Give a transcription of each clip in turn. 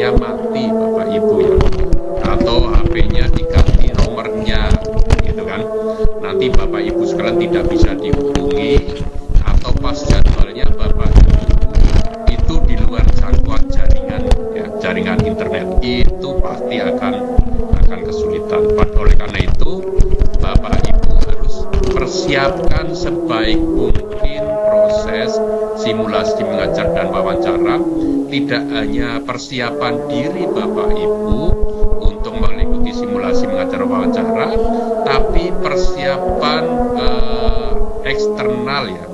HP-nya mati Bapak Ibu ya, atau HP-nya diganti nomornya gitu kan, nanti Bapak Ibu sekalian tidak bisa dihubungi, atau pas jadwalnya Bapak Ibu itu di luar jangkauan jaringan ya, jaringan internet, itu pasti akan kesulitan. Oleh karena itu Bapak Ibu harus persiapkan sebaik mungkin proses simulasi mengajar dan wawancara. Tidak hanya persiapan diri Bapak Ibu untuk mengikuti simulasi mengajar wawancara, tapi persiapan eksternal ya,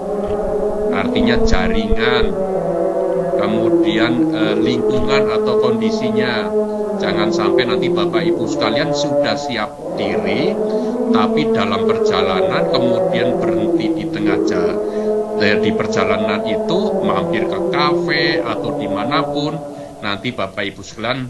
artinya jaringan, kemudian lingkungan atau kondisinya. Jangan sampai nanti Bapak Ibu sekalian sudah siap diri, tapi dalam perjalanan kemudian berhenti di tengah jalan. Di perjalanan itu mampir ke kafe atau dimanapun, nanti Bapak Ibu sekalian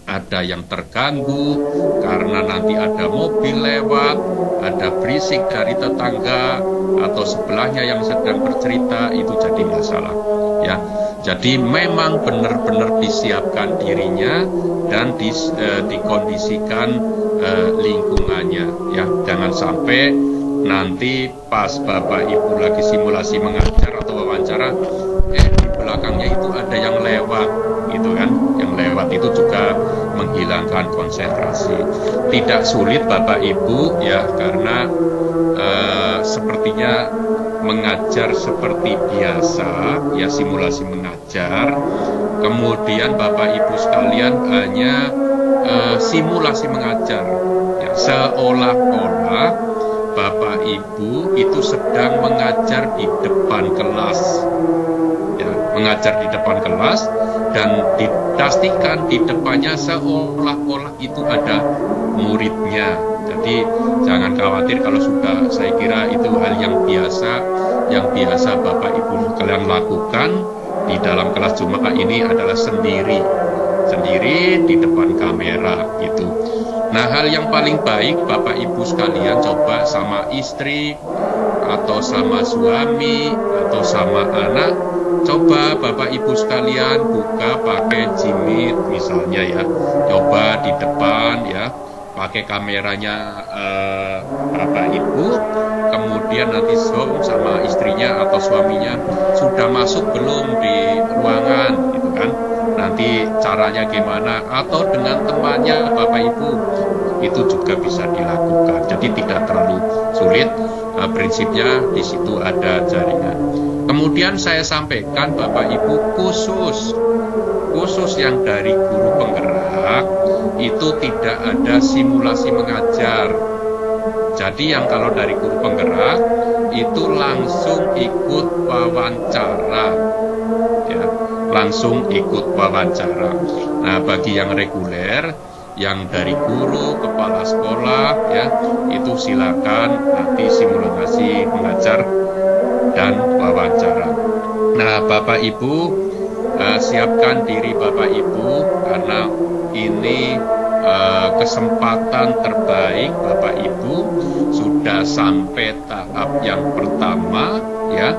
ada yang terganggu karena nanti ada mobil lewat, ada berisik dari tetangga atau sebelahnya yang sedang bercerita, itu jadi masalah ya. Jadi memang benar-benar disiapkan dirinya dan dikondisikan lingkungannya ya. Jangan sampai nanti pas Bapak Ibu lagi simulasi mengajar atau wawancara, di belakangnya itu ada yang lewat gitu kan. Yang lewat itu juga menghilangkan konsentrasi. Tidak sulit Bapak Ibu ya, karena sepertinya mengajar seperti biasa ya, simulasi mengajar. Kemudian Bapak Ibu sekalian hanya simulasi mengajar ya, seolah-olah Bapak Ibu itu sedang mengajar di depan kelas ya, mengajar di depan kelas, dan dipastikan di depannya seolah-olah itu ada muridnya. Jadi jangan khawatir kalau sudah, saya kira itu hal yang biasa Bapak Ibu kalian lakukan di dalam kelas Jumaah ini adalah sendiri di depan kamera gitu. Nah, hal yang paling baik Bapak Ibu sekalian coba sama istri atau sama suami atau sama anak, coba Bapak Ibu sekalian buka pakai jimit misalnya ya, coba di depan ya, pakai kameranya Bapak Ibu, kemudian nanti zoom sama istrinya atau suaminya, sudah masuk belum di ruangan gitu kan, nanti caranya gimana, atau dengan temannya Bapak Ibu, itu juga bisa dilakukan. Jadi tidak terlalu sulit, prinsipnya di situ ada jaringan. Kemudian saya sampaikan Bapak Ibu, khusus yang dari guru penggerak itu tidak ada simulasi mengajar. Jadi yang kalau dari guru penggerak itu langsung ikut wawancara ya, langsung ikut wawancara. Nah, bagi yang reguler, yang dari guru, kepala sekolah ya, itu silakan nanti simulasi mengajar dan wawancara. Nah, Bapak Ibu, siapkan diri Bapak Ibu, karena ini kesempatan terbaik Bapak Ibu, sudah sampai tahap yang pertama ya.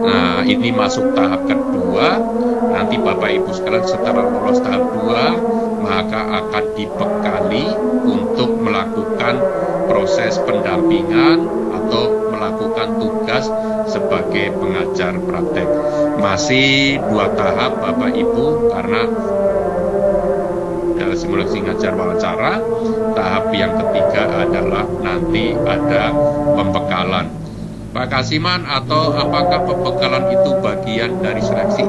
Nah, ini masuk tahap kedua. Nanti Bapak Ibu sekalian setelah lolos tahap 2, maka akan dibekali untuk melakukan proses pendampingan atau melakukan tugas sebagai pengajar praktek. Masih 2 tahap Bapak Ibu, karena dalam simulasi ngajar wawancara. Tahap yang ketiga adalah nanti ada pembekalan. Pak Kasiman, atau apakah pembekalan itu bagian dari seleksi?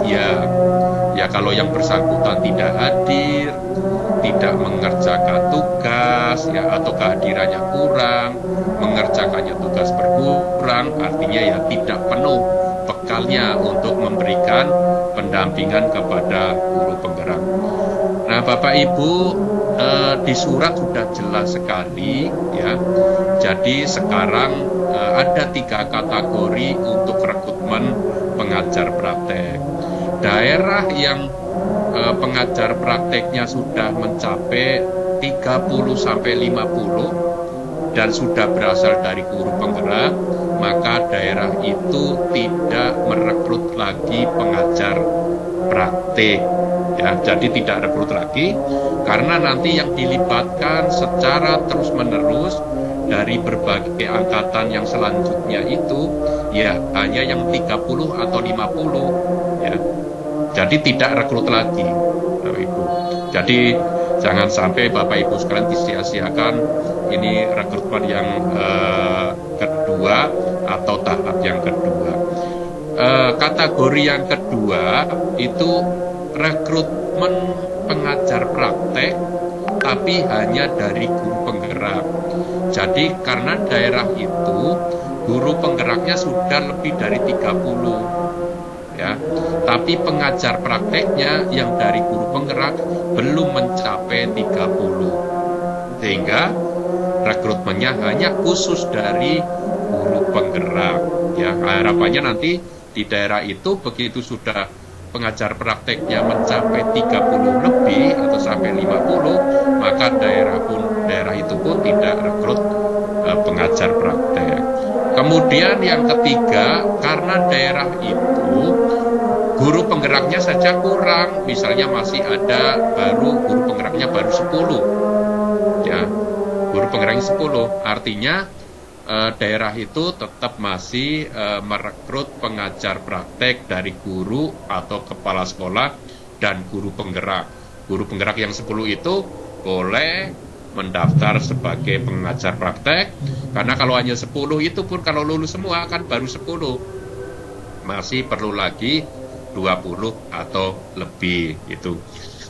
Ya kalau yang bersangkutan tidak hadir, tidak mengerjakan tugas ya, atau kehadirannya kurang, mengerjakannya tugas berkurang, artinya ya tidak penuh bekalnya untuk memberikan pendampingan kepada guru penggerak. Nah, Bapak Ibu, di surat sudah jelas sekali ya. Jadi sekarang ada 3 kategori untuk rekrutmen pengajar praktek. Daerah yang pengajar prakteknya sudah mencapai 30-50 dan sudah berasal dari guru penggerak, maka daerah itu tidak merekrut lagi pengajar praktek ya. Ya, jadi tidak rekrut lagi karena nanti yang dilibatkan secara terus-menerus dari berbagai angkatan yang selanjutnya itu ya hanya yang 30 atau 50 ya. Jadi tidak rekrut lagi, Bapak Ibu. Jadi jangan sampai Bapak Ibu sekalian disia-siakan ini rekrutmen yang kedua atau tahap yang kedua. Kategori yang kedua itu rekrutmen pengajar praktek tapi hanya dari guru penggerak. Jadi karena daerah itu guru penggeraknya sudah lebih dari 30 ya. Tapi pengajar prakteknya yang dari guru penggerak belum mencapai 30. Sehingga rekrutmennya hanya khusus dari guru penggerak ya. Harapannya nanti di daerah itu begitu sudah pengajar prakteknya mencapai 30 lebih atau sampai 50, maka daerah itu pun tidak rekrut pengajar praktek. Kemudian yang ketiga, karena daerah itu guru penggeraknya saja kurang, misalnya masih ada guru penggeraknya baru 10 ya. Guru penggeraknya 10, artinya daerah itu tetap masih merekrut pengajar praktek dari guru atau kepala sekolah dan guru penggerak. Guru penggerak yang 10 itu boleh mendaftar sebagai pengajar praktek, karena kalau hanya 10 itu pun kalau lulus semua kan baru 10. Masih perlu lagi 20 atau lebih itu.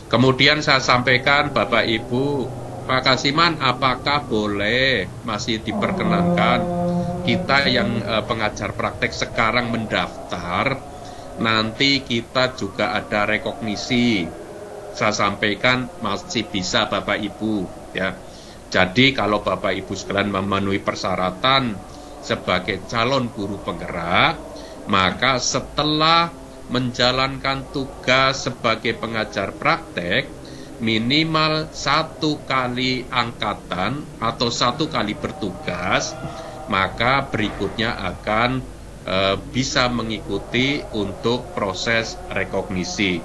Kemudian saya sampaikan Bapak Ibu, Pak Kasiman, apakah boleh masih diperkenankan kita yang pengajar praktek sekarang mendaftar, nanti kita juga ada rekognisi? Saya sampaikan masih bisa Bapak Ibu ya. Jadi kalau Bapak Ibu sekalian memenuhi persyaratan sebagai calon guru penggerak, maka setelah menjalankan tugas sebagai pengajar praktek minimal 1 kali angkatan atau 1 kali bertugas, maka berikutnya akan bisa mengikuti untuk proses rekognisi.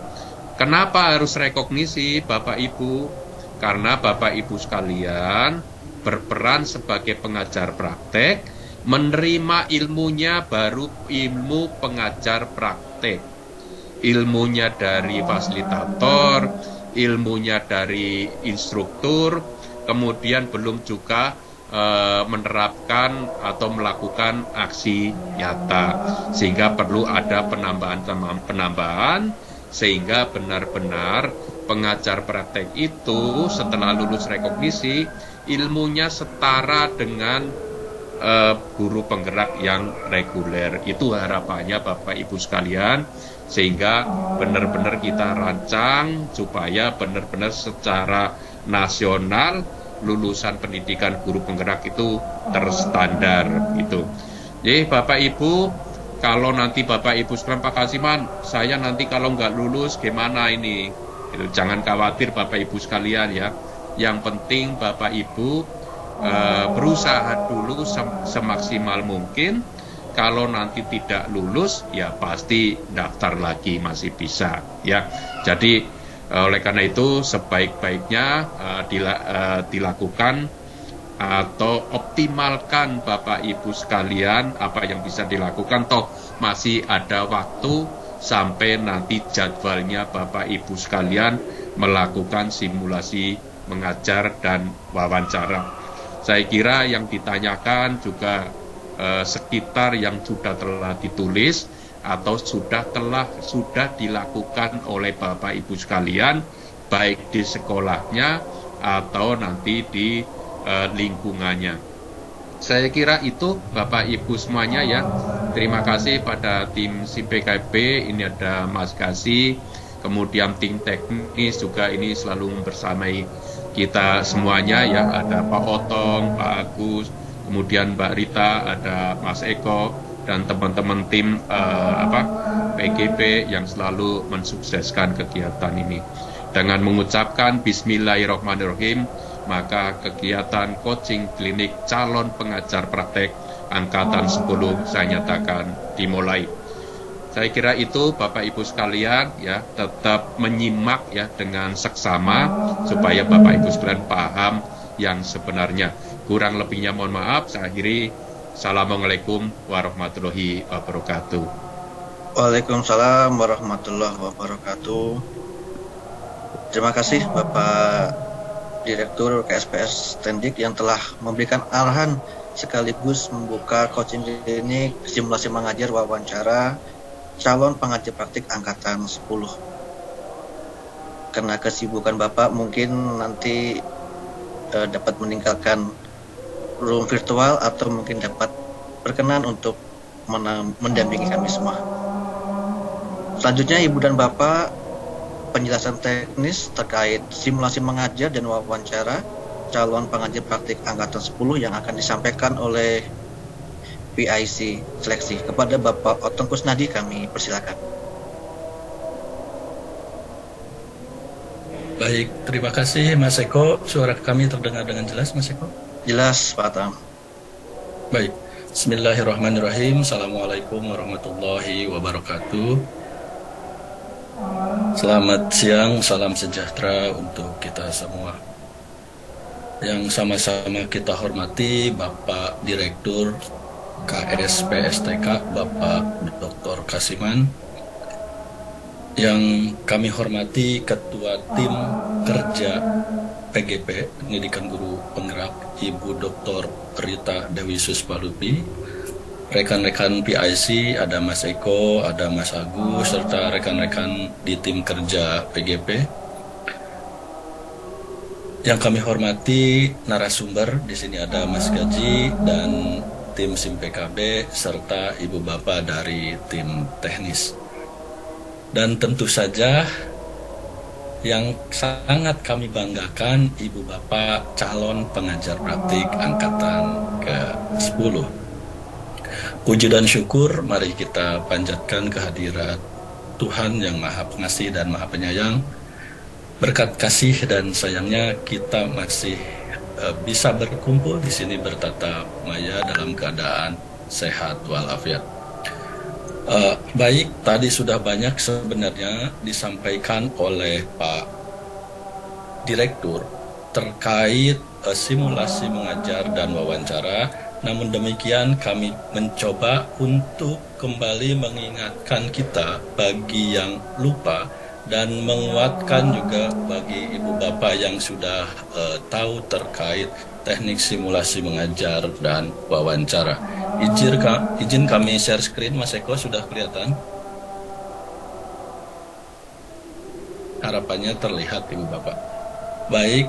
Kenapa harus rekognisi Bapak Ibu? Karena Bapak Ibu sekalian berperan sebagai pengajar praktek, menerima ilmunya baru ilmu pengajar praktek. Ilmunya dari fasilitator, ilmunya dari instruktur, kemudian belum juga menerapkan atau melakukan aksi nyata, sehingga perlu ada penambahan sehingga benar-benar pengajar praktek itu setelah lulus rekognisi ilmunya setara dengan guru penggerak yang reguler. Itu harapannya Bapak Ibu sekalian, sehingga benar-benar kita rancang supaya benar-benar secara nasional lulusan pendidikan guru penggerak itu terstandar gitu. Jadi Bapak Ibu, kalau nanti Bapak Ibu sekalian, Pak Kasiman, saya nanti kalau nggak lulus gimana ini? Itu, jangan khawatir Bapak Ibu sekalian ya. Yang penting Bapak Ibu berusaha dulu semaksimal mungkin. Kalau nanti tidak lulus, ya pasti daftar lagi masih bisa ya. Jadi oleh karena itu sebaik-baiknya dilakukan atau optimalkan Bapak Ibu sekalian apa yang bisa dilakukan, toh masih ada waktu sampai nanti jadwalnya Bapak Ibu sekalian melakukan simulasi mengajar dan wawancara. Saya kira yang ditanyakan juga sekitar yang sudah telah ditulis atau sudah dilakukan oleh Bapak Ibu sekalian, baik di sekolahnya atau nanti di lingkungannya. Saya kira itu Bapak Ibu semuanya ya. Terima kasih pada tim CPKB, ini ada Mas Kasi, kemudian tim teknis juga ini selalu bersamai kita semuanya ya. Ada Pak Otong, Pak Agus, kemudian Mbak Rita, ada Mas Eko, dan teman-teman tim PGB yang selalu mensukseskan kegiatan ini. Dengan mengucapkan Bismillahirrahmanirrahim, maka kegiatan coaching klinik calon pengajar praktek Angkatan 10 saya nyatakan dimulai. Saya kira itu Bapak Ibu sekalian ya, tetap menyimak ya dengan seksama supaya Bapak Ibu sekalian paham yang sebenarnya. Kurang lebihnya mohon maaf, saya akhiri. Assalamualaikum warahmatullahi wabarakatuh. Waalaikumsalam warahmatullahi wabarakatuh. Terima kasih Bapak Direktur KSPS Tendik yang telah memberikan arahan sekaligus membuka coaching klinik simulasi mengajar wawancara calon pengajar praktik angkatan 10. Karena kesibukan Bapak mungkin nanti dapat meninggalkan room virtual atau mungkin dapat berkenan untuk mendampingi kami semua. Selanjutnya Ibu dan Bapak, penjelasan teknis terkait simulasi mengajar dan wawancara calon pengajar praktik angkatan 10 yang akan disampaikan oleh PIC seleksi kepada Bapak Otong Kusnadi, kami persilakan. Baik, terima kasih Mas Eko. Suara kami terdengar dengan jelas Mas Eko? Jelas Pak Otong. Baik, Bismillahirrahmanirrahim. Assalamualaikum warahmatullahi wabarakatuh. Selamat siang, salam sejahtera untuk kita semua. Yang sama-sama kita hormati Bapak Direktur KSPSTK, Bapak Dr. Kasiman. Yang kami hormati Ketua Tim Kerja PGP, Pendidikan Guru Penggerak, Ibu Dr. Rita Dewi Suspalupi, rekan-rekan PIC, ada Mas Eko, ada Mas Agus, serta rekan-rekan di tim kerja PGP. Yang kami hormati narasumber, di sini ada Mas Gaji dan tim SIM PKB, serta Ibu Bapak dari tim teknis. Dan tentu saja yang sangat kami banggakan, Ibu Bapak calon pengajar praktik angkatan ke-10. Puji dan syukur mari kita panjatkan kehadirat Tuhan yang Maha Pengasih dan Maha Penyayang. Berkat kasih dan sayangnya kita masih bisa berkumpul di sini bertatap maya dalam keadaan sehat walafiat. Baik, tadi sudah banyak sebenarnya disampaikan oleh Pak Direktur terkait simulasi mengajar dan wawancara. Namun demikian kami mencoba untuk kembali mengingatkan kita bagi yang lupa dan menguatkan juga bagi Ibu Bapak yang sudah tahu terkait teknik simulasi mengajar dan wawancara. Izin kami share screen, Mas Eko, sudah kelihatan? Harapannya terlihat Ibu Bapak. Baik,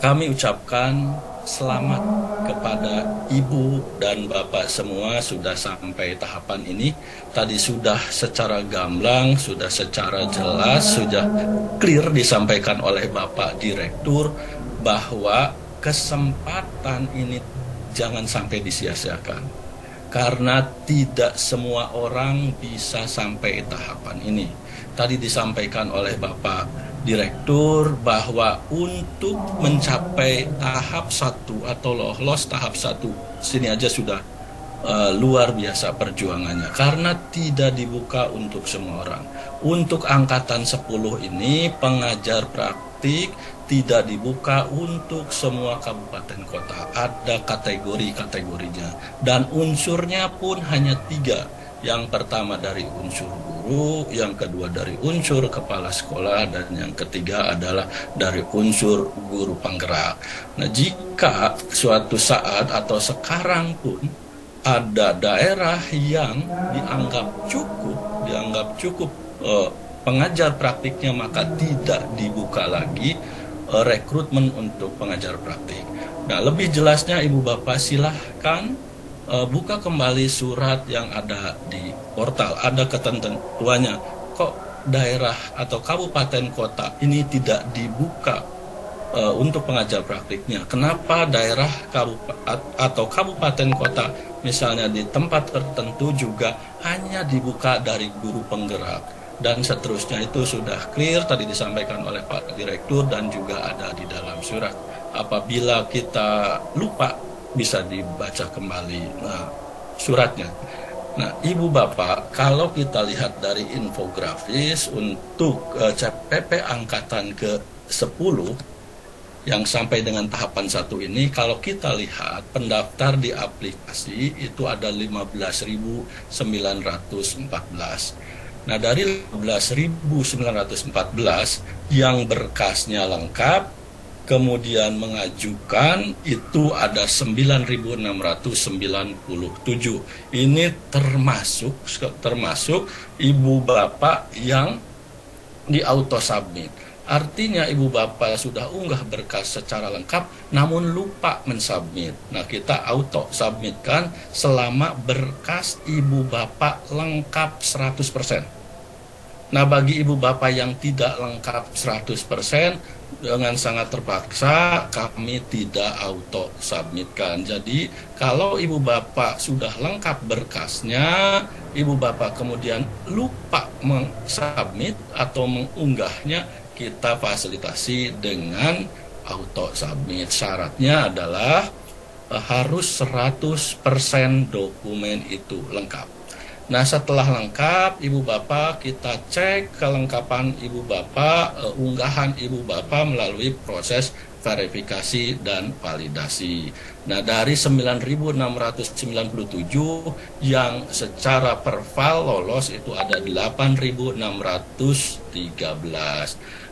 kami ucapkan selamat kepada Ibu dan Bapak semua sudah sampai tahapan ini. Tadi sudah secara gamblang, sudah secara jelas, sudah clear disampaikan oleh Bapak Direktur bahwa kesempatan ini jangan sampai disia-siakan. Karena tidak semua orang bisa sampai tahapan ini. Tadi disampaikan oleh Bapak Direktur bahwa untuk mencapai tahap 1 atau lolos tahap 1, sini aja sudah luar biasa perjuangannya karena tidak dibuka untuk semua orang. Untuk angkatan 10 ini pengajar praktik tidak dibuka untuk semua kabupaten kota. Ada kategori-kategorinya dan unsurnya pun hanya 3. Yang pertama dari unsur guru, yang kedua dari unsur kepala sekolah, dan yang ketiga adalah dari unsur guru penggerak. Nah, jika suatu saat atau sekarang pun ada daerah yang dianggap cukup pengajar praktiknya, maka tidak dibuka lagi rekrutmen untuk pengajar praktik. Nah, lebih jelasnya Ibu Bapak silahkan buka kembali surat yang ada di portal. Ada ketentuannya. Kok daerah atau kabupaten kota ini tidak dibuka untuk pengajar praktiknya? Kenapa daerah atau kabupaten kota misalnya di tempat tertentu juga hanya dibuka dari guru penggerak? Dan seterusnya itu sudah clear tadi disampaikan oleh Pak Direktur dan juga ada di dalam surat. Apabila kita lupa bisa dibaca kembali suratnya. Nah, Ibu Bapak, kalau kita lihat dari infografis untuk CPP angkatan ke-10 yang sampai dengan tahapan 1 ini, kalau kita lihat pendaftar di aplikasi itu ada 15.914. Nah, dari 15.914 yang berkasnya lengkap, kemudian mengajukan itu ada 9.697. Ini termasuk ibu bapak yang di auto submit. Artinya ibu bapak sudah unggah berkas secara lengkap namun lupa mensubmit. Nah, kita auto submitkan selama berkas ibu bapak lengkap 100%. Nah, bagi ibu bapak yang tidak lengkap 100%, dengan sangat terpaksa kami tidak auto submitkan. Jadi, kalau ibu bapak sudah lengkap berkasnya, ibu bapak kemudian lupa mensubmit atau mengunggahnya, kita fasilitasi dengan auto submit. Syaratnya adalah harus 100% dokumen itu lengkap. Nah, setelah lengkap, Ibu Bapak kita cek kelengkapan Ibu Bapak, unggahan Ibu Bapak melalui proses verifikasi dan validasi. Nah, dari 9.697 yang secara per file lolos itu ada 8.613.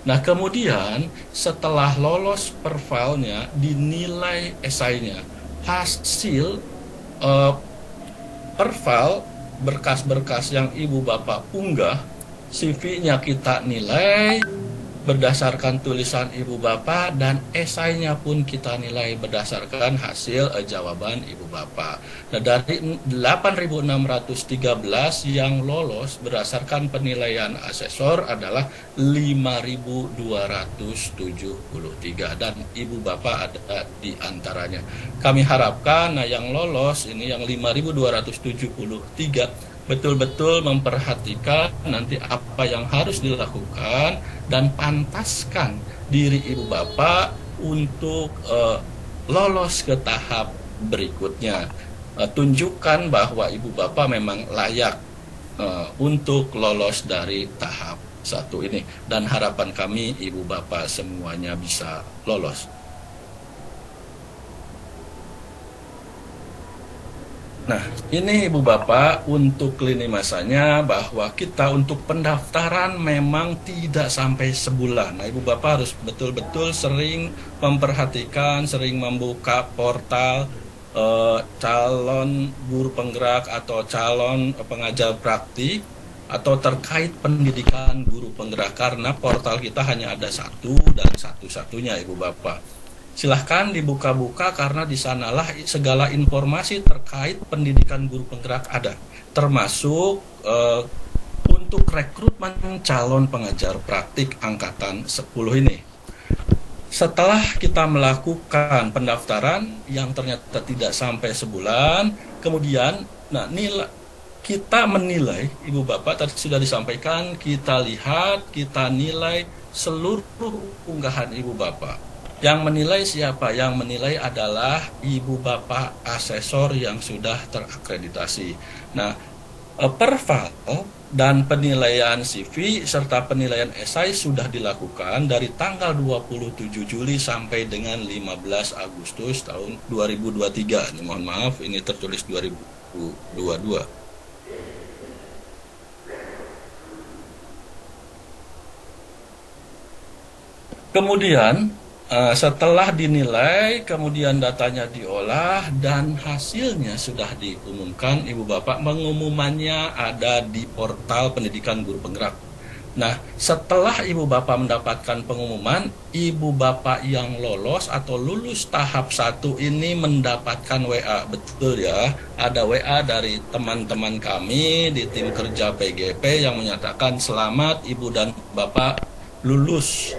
Nah, kemudian setelah lolos per filenya dinilai esainya. Hasil per file berkas-berkas yang ibu bapak unggah, CV-nya kita nilai berdasarkan tulisan ibu bapak dan esainya pun kita nilai berdasarkan hasil jawaban ibu bapak. Nah, dari 8.613 yang lolos berdasarkan penilaian asesor adalah 5.273 dan ibu bapak ada di antaranya. Kami harapkan yang lolos ini yang 5.273 betul-betul memperhatikan nanti apa yang harus dilakukan dan pantaskan diri ibu bapak untuk lolos ke tahap berikutnya. Tunjukkan bahwa ibu bapak memang layak untuk lolos dari tahap 1 ini. Dan harapan kami ibu bapak semuanya bisa lolos. Nah, ini Ibu Bapak untuk lini masanya bahwa kita untuk pendaftaran memang tidak sampai sebulan. Nah, Ibu Bapak harus betul-betul sering memperhatikan, sering membuka portal calon guru penggerak atau calon pengajar praktik atau terkait pendidikan guru penggerak, karena portal kita hanya ada satu dan satu-satunya Ibu Bapak. Silahkan dibuka-buka karena di sanalah segala informasi terkait pendidikan guru penggerak ada, termasuk untuk rekrutmen calon pengajar praktik angkatan 10 ini. Setelah kita melakukan pendaftaran yang ternyata tidak sampai sebulan, kemudian kita menilai, Ibu Bapak tadi sudah disampaikan, kita lihat, kita nilai seluruh unggahan Ibu Bapak. Yang menilai siapa? Yang menilai adalah Ibu Bapak asesor yang sudah terakreditasi. Nah, per file dan penilaian CV serta penilaian esai sudah dilakukan dari tanggal 27 Juli sampai dengan 15 Agustus tahun 2023. Ini mohon maaf, ini tertulis 2022. Kemudian setelah dinilai, kemudian datanya diolah dan hasilnya sudah diumumkan. Ibu Bapak, pengumumannya ada di portal pendidikan guru penggerak. Nah, setelah Ibu Bapak mendapatkan pengumuman, Ibu Bapak yang lolos atau lulus tahap 1 ini mendapatkan WA. Betul ya, ada WA dari teman-teman kami di tim kerja PGP yang menyatakan selamat Ibu dan Bapak lulus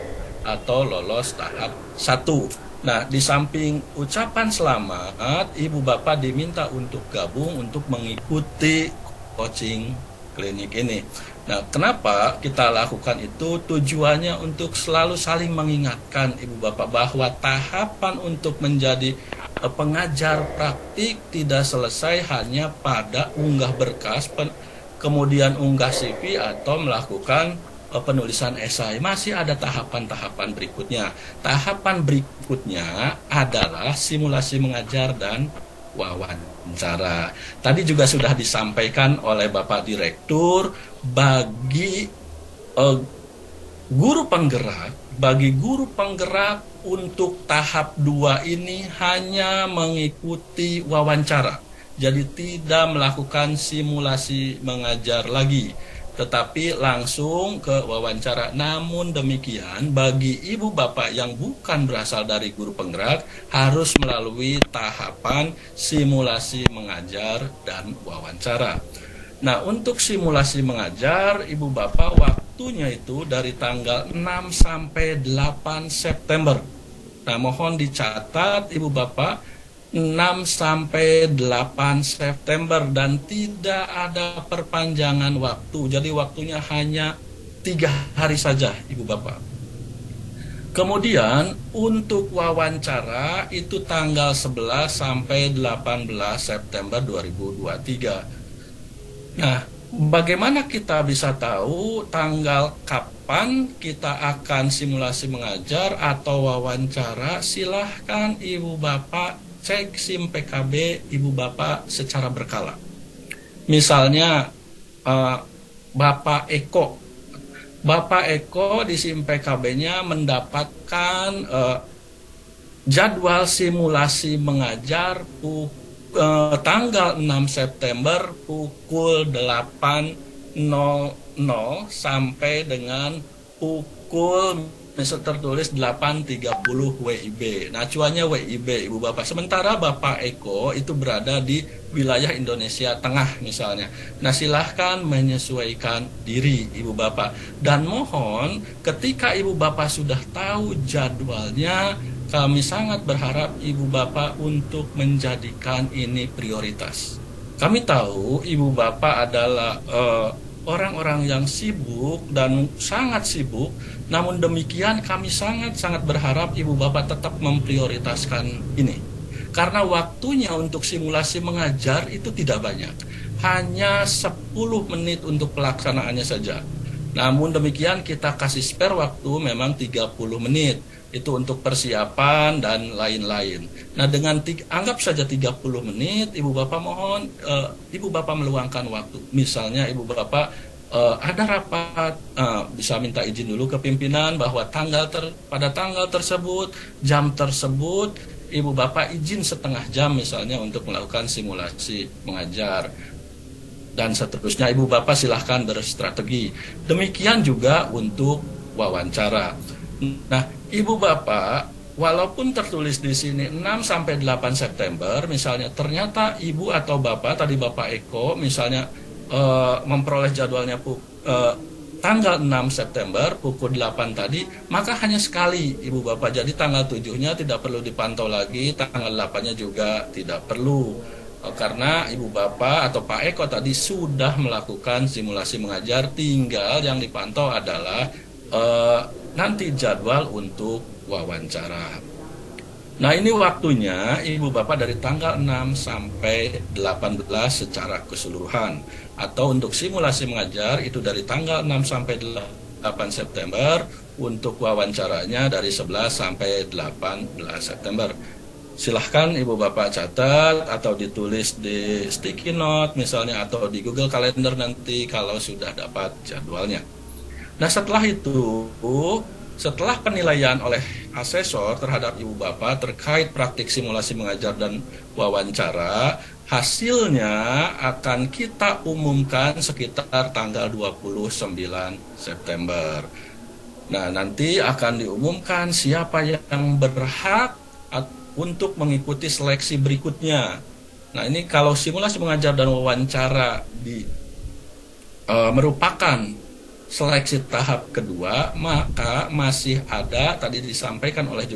atau lolos tahap 1. Nah, di samping ucapan selamat, Ibu Bapak diminta untuk gabung untuk mengikuti coaching klinik ini. Nah, kenapa kita lakukan itu? Tujuannya untuk selalu saling mengingatkan Ibu Bapak bahwa tahapan untuk menjadi pengajar praktik tidak selesai hanya pada unggah berkas, kemudian unggah CV atau melakukan penulisan esai. Masih ada tahapan-tahapan berikutnya. Tahapan berikutnya adalah simulasi mengajar dan wawancara. Tadi juga sudah disampaikan oleh Bapak Direktur, bagi bagi guru penggerak untuk tahap 2 ini hanya mengikuti wawancara. Jadi tidak melakukan simulasi mengajar lagi, tetapi langsung ke wawancara. Namun demikian, bagi ibu bapak yang bukan berasal dari guru penggerak harus melalui tahapan simulasi mengajar dan wawancara. Nah, untuk simulasi mengajar, ibu bapak waktunya itu dari tanggal 6 sampai 8 September. Nah, mohon dicatat ibu bapak, 6 sampai 8 September dan tidak ada perpanjangan waktu. Jadi waktunya hanya 3 hari saja, ibu bapak. Kemudian untuk wawancara itu tanggal 11 sampai 18 September 2023. Nah, bagaimana kita bisa tahu tanggal kapan kita akan simulasi mengajar atau wawancara? Silahkan ibu bapak cek SIM PKB ibu bapak secara berkala. Misalnya Bapak Eko di SIM PKB-nya mendapatkan jadwal simulasi mengajar tanggal 6 September pukul 8.00 sampai dengan pukul tertulis 8.30 WIB. Nah, acuannya WIB, ibu bapak. Sementara Bapak Eko itu berada di wilayah Indonesia Tengah misalnya. Nah, silahkan menyesuaikan diri ibu bapak. Dan mohon ketika ibu bapak sudah tahu jadwalnya, kami sangat berharap ibu bapak untuk menjadikan ini prioritas. Kami tahu ibu bapak adalah orang-orang yang sibuk dan sangat sibuk. Namun demikian kami sangat-sangat berharap ibu bapak tetap memprioritaskan ini. Karena waktunya untuk simulasi mengajar itu tidak banyak. Hanya 10 menit untuk pelaksanaannya saja. Namun demikian kita kasih spare waktu memang 30 menit. Itu untuk persiapan dan lain-lain. Nah, dengan anggap saja 30 menit, ibu bapak mohon ibu bapak meluangkan waktu. Misalnya ibu bapak ada rapat, bisa minta izin dulu ke pimpinan bahwa pada tanggal tersebut, jam tersebut, ibu bapak izin setengah jam misalnya untuk melakukan simulasi mengajar. Dan seterusnya ibu bapak silahkan berstrategi. Demikian juga untuk wawancara. Nah, ibu bapak, walaupun tertulis di sini 6 sampai 8 September, misalnya ternyata ibu atau bapak, tadi Bapak Eko misalnya memperoleh jadwalnya tanggal 6 September pukul 8 tadi, maka hanya sekali ibu bapak. Jadi tanggal 7-nya tidak perlu dipantau lagi, tanggal 8-nya juga tidak perlu. Karena ibu bapak atau Pak Eko tadi sudah melakukan simulasi mengajar, tinggal yang dipantau adalah nanti jadwal untuk wawancara. Nah, ini waktunya ibu bapak dari tanggal 6 sampai 18 secara keseluruhan. Atau untuk simulasi mengajar itu dari tanggal 6 sampai 8 September, untuk wawancaranya dari 11 sampai 18 September. Silahkan ibu bapak catat atau ditulis di sticky note misalnya, atau di Google Calendar nanti kalau sudah dapat jadwalnya. Nah, setelah itu, setelah penilaian oleh asesor terhadap ibu bapak terkait praktik simulasi mengajar dan wawancara, hasilnya akan kita umumkan sekitar tanggal 29 September. Nah, nanti akan diumumkan siapa yang berhak untuk mengikuti seleksi berikutnya. Nah, ini kalau simulasi mengajar dan wawancara merupakan seleksi tahap kedua, maka masih ada, tadi disampaikan oleh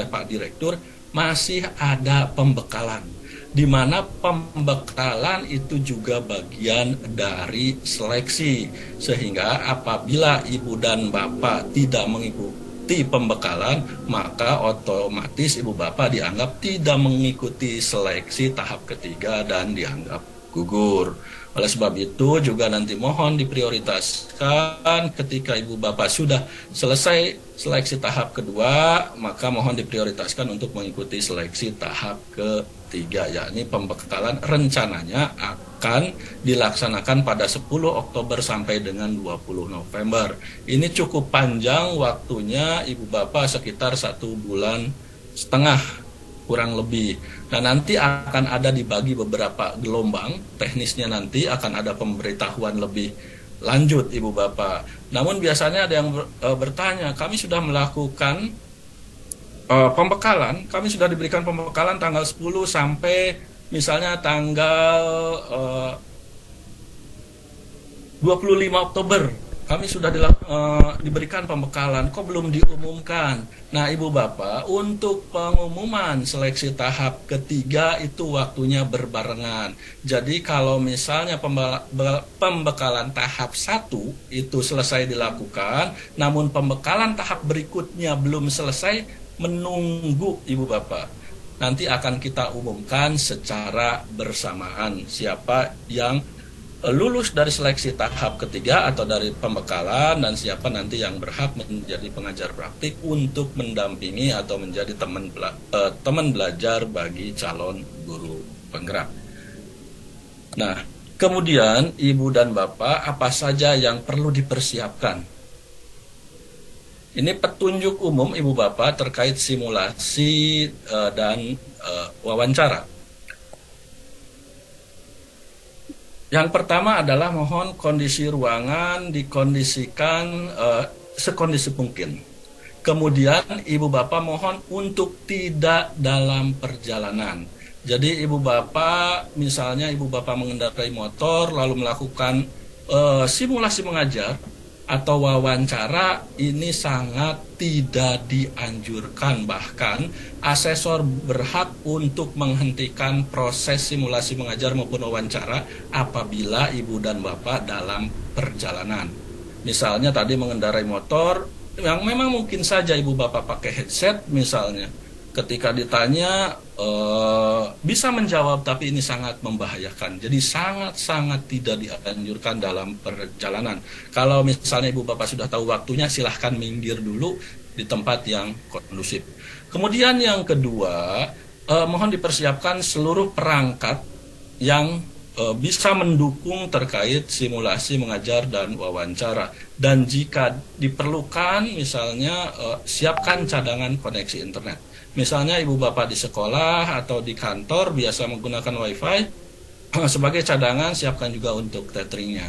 Pak Direktur, masih ada pembekalan, di mana pembekalan itu juga bagian dari seleksi, sehingga apabila ibu dan bapak tidak mengikuti mengikuti pembekalan, maka otomatis ibu bapak dianggap tidak mengikuti seleksi tahap ketiga dan dianggap gugur. Oleh sebab itu juga nanti mohon diprioritaskan ketika ibu bapak sudah selesai seleksi tahap kedua, maka mohon diprioritaskan untuk mengikuti seleksi tahap ketiga, yakni pembekalan rencananya akan dilaksanakan pada 10 Oktober sampai dengan 20 November. Ini cukup panjang waktunya ibu bapak, sekitar 1,5 bulan kurang lebih. Nah, nanti akan ada dibagi beberapa gelombang, teknisnya nanti akan ada pemberitahuan lebih lanjut ibu bapak. Namun biasanya ada yang bertanya, kami sudah melakukan pembekalan, kami sudah diberikan pembekalan tanggal 10 sampai misalnya tanggal 25 Oktober. Kami sudah diberikan pembekalan, kok belum diumumkan? Nah, ibu bapak, untuk pengumuman seleksi tahap ketiga itu waktunya berbarengan. Jadi kalau misalnya pembekalan tahap 1 itu selesai dilakukan, namun pembekalan tahap berikutnya belum selesai, menunggu ibu bapak. Nanti akan kita umumkan secara bersamaan siapa yang lulus dari seleksi tahap ketiga atau dari pembekalan dan siapa nanti yang berhak menjadi pengajar praktik untuk mendampingi atau menjadi teman belajar bagi calon guru penggerak. Nah, kemudian ibu dan bapak, apa saja yang perlu dipersiapkan? Ini petunjuk umum ibu bapak terkait simulasi dan wawancara. Yang pertama adalah mohon kondisi ruangan dikondisikan sekondisi mungkin. Kemudian ibu bapak mohon untuk tidak dalam perjalanan. Jadi ibu bapak, misalnya ibu bapak mengendarai motor lalu melakukan simulasi mengajar atau wawancara, ini sangat tidak dianjurkan. Bahkan asesor berhak untuk menghentikan proses simulasi mengajar maupun wawancara apabila ibu dan bapak dalam perjalanan. Misalnya tadi mengendarai motor yang memang mungkin saja ibu bapak pakai headset misalnya. Ketika ditanya bisa menjawab, tapi ini sangat membahayakan. Jadi sangat-sangat tidak dianjurkan dalam perjalanan. Kalau misalnya ibu bapak sudah tahu waktunya, silahkan minggir dulu di tempat yang kondusif. Kemudian yang kedua, mohon dipersiapkan seluruh perangkat yang bisa mendukung terkait simulasi mengajar dan wawancara. Dan jika diperlukan, misalnya siapkan cadangan koneksi internet. Misalnya ibu bapak di sekolah atau di kantor biasa menggunakan wifi, sebagai cadangan siapkan juga untuk tetheringnya.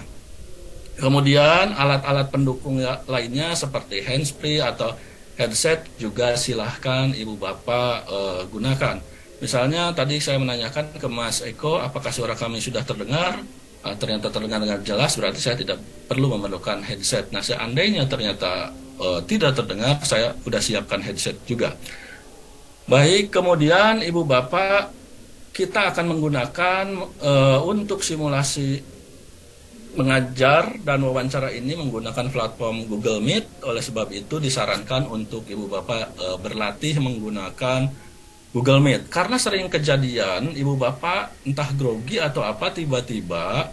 Kemudian alat-alat pendukung lainnya seperti handsfree atau headset juga silahkan ibu bapak gunakan. Misalnya tadi saya menanyakan ke Mas Eko, apakah suara kami sudah terdengar? Ternyata terdengar dengan jelas, berarti saya tidak perlu memerlukan headset. Nah, seandainya ternyata tidak terdengar, saya sudah siapkan headset juga. Baik, kemudian ibu bapak, kita akan menggunakan untuk simulasi mengajar dan wawancara ini menggunakan platform Google Meet. Oleh sebab itu disarankan untuk ibu bapak berlatih menggunakan Google Meet. Karena sering kejadian ibu bapak entah grogi atau apa, tiba-tiba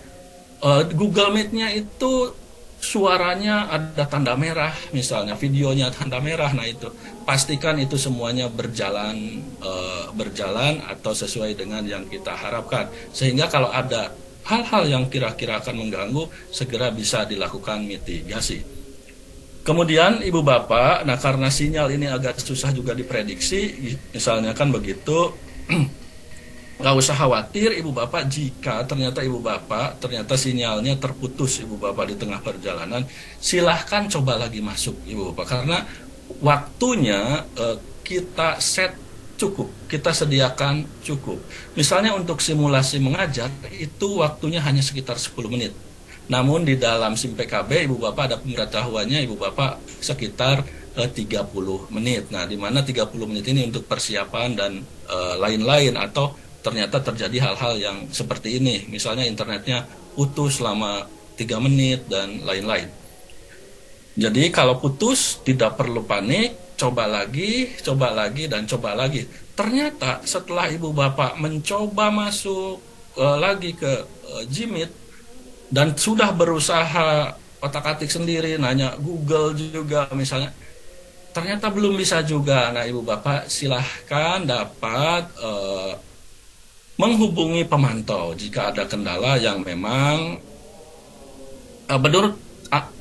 Google Meet-nya itu suaranya ada tanda merah, misalnya videonya tanda merah. Nah, itu pastikan itu semuanya berjalan atau sesuai dengan yang kita harapkan, sehingga kalau ada hal-hal yang kira-kira akan mengganggu segera bisa dilakukan mitigasi. Kemudian ibu bapak, nah karena sinyal ini agak susah juga diprediksi, misalnya kan begitu, nggak usah khawatir ibu bapak jika ternyata sinyalnya terputus ibu bapak di tengah perjalanan, silahkan coba lagi masuk ibu bapak, karena waktunya kita set cukup, kita sediakan cukup. Misalnya untuk simulasi mengajar itu waktunya hanya sekitar 10 menit. Namun di dalam SIM PKB ibu bapak ada pemberitahuannya ibu bapak sekitar 30 menit. Nah, di mana 30 menit ini untuk persiapan dan lain-lain, atau ternyata terjadi hal-hal yang seperti ini, misalnya internetnya putus selama 3 menit dan lain-lain. Jadi kalau putus tidak perlu panik, coba lagi dan coba lagi. Ternyata setelah ibu bapak mencoba masuk lagi ke Jimit dan sudah berusaha otak-atik sendiri, nanya Google juga misalnya, ternyata belum bisa juga. Nah, ibu bapak silahkan dapat menghubungi pemantau jika ada kendala yang memang menurut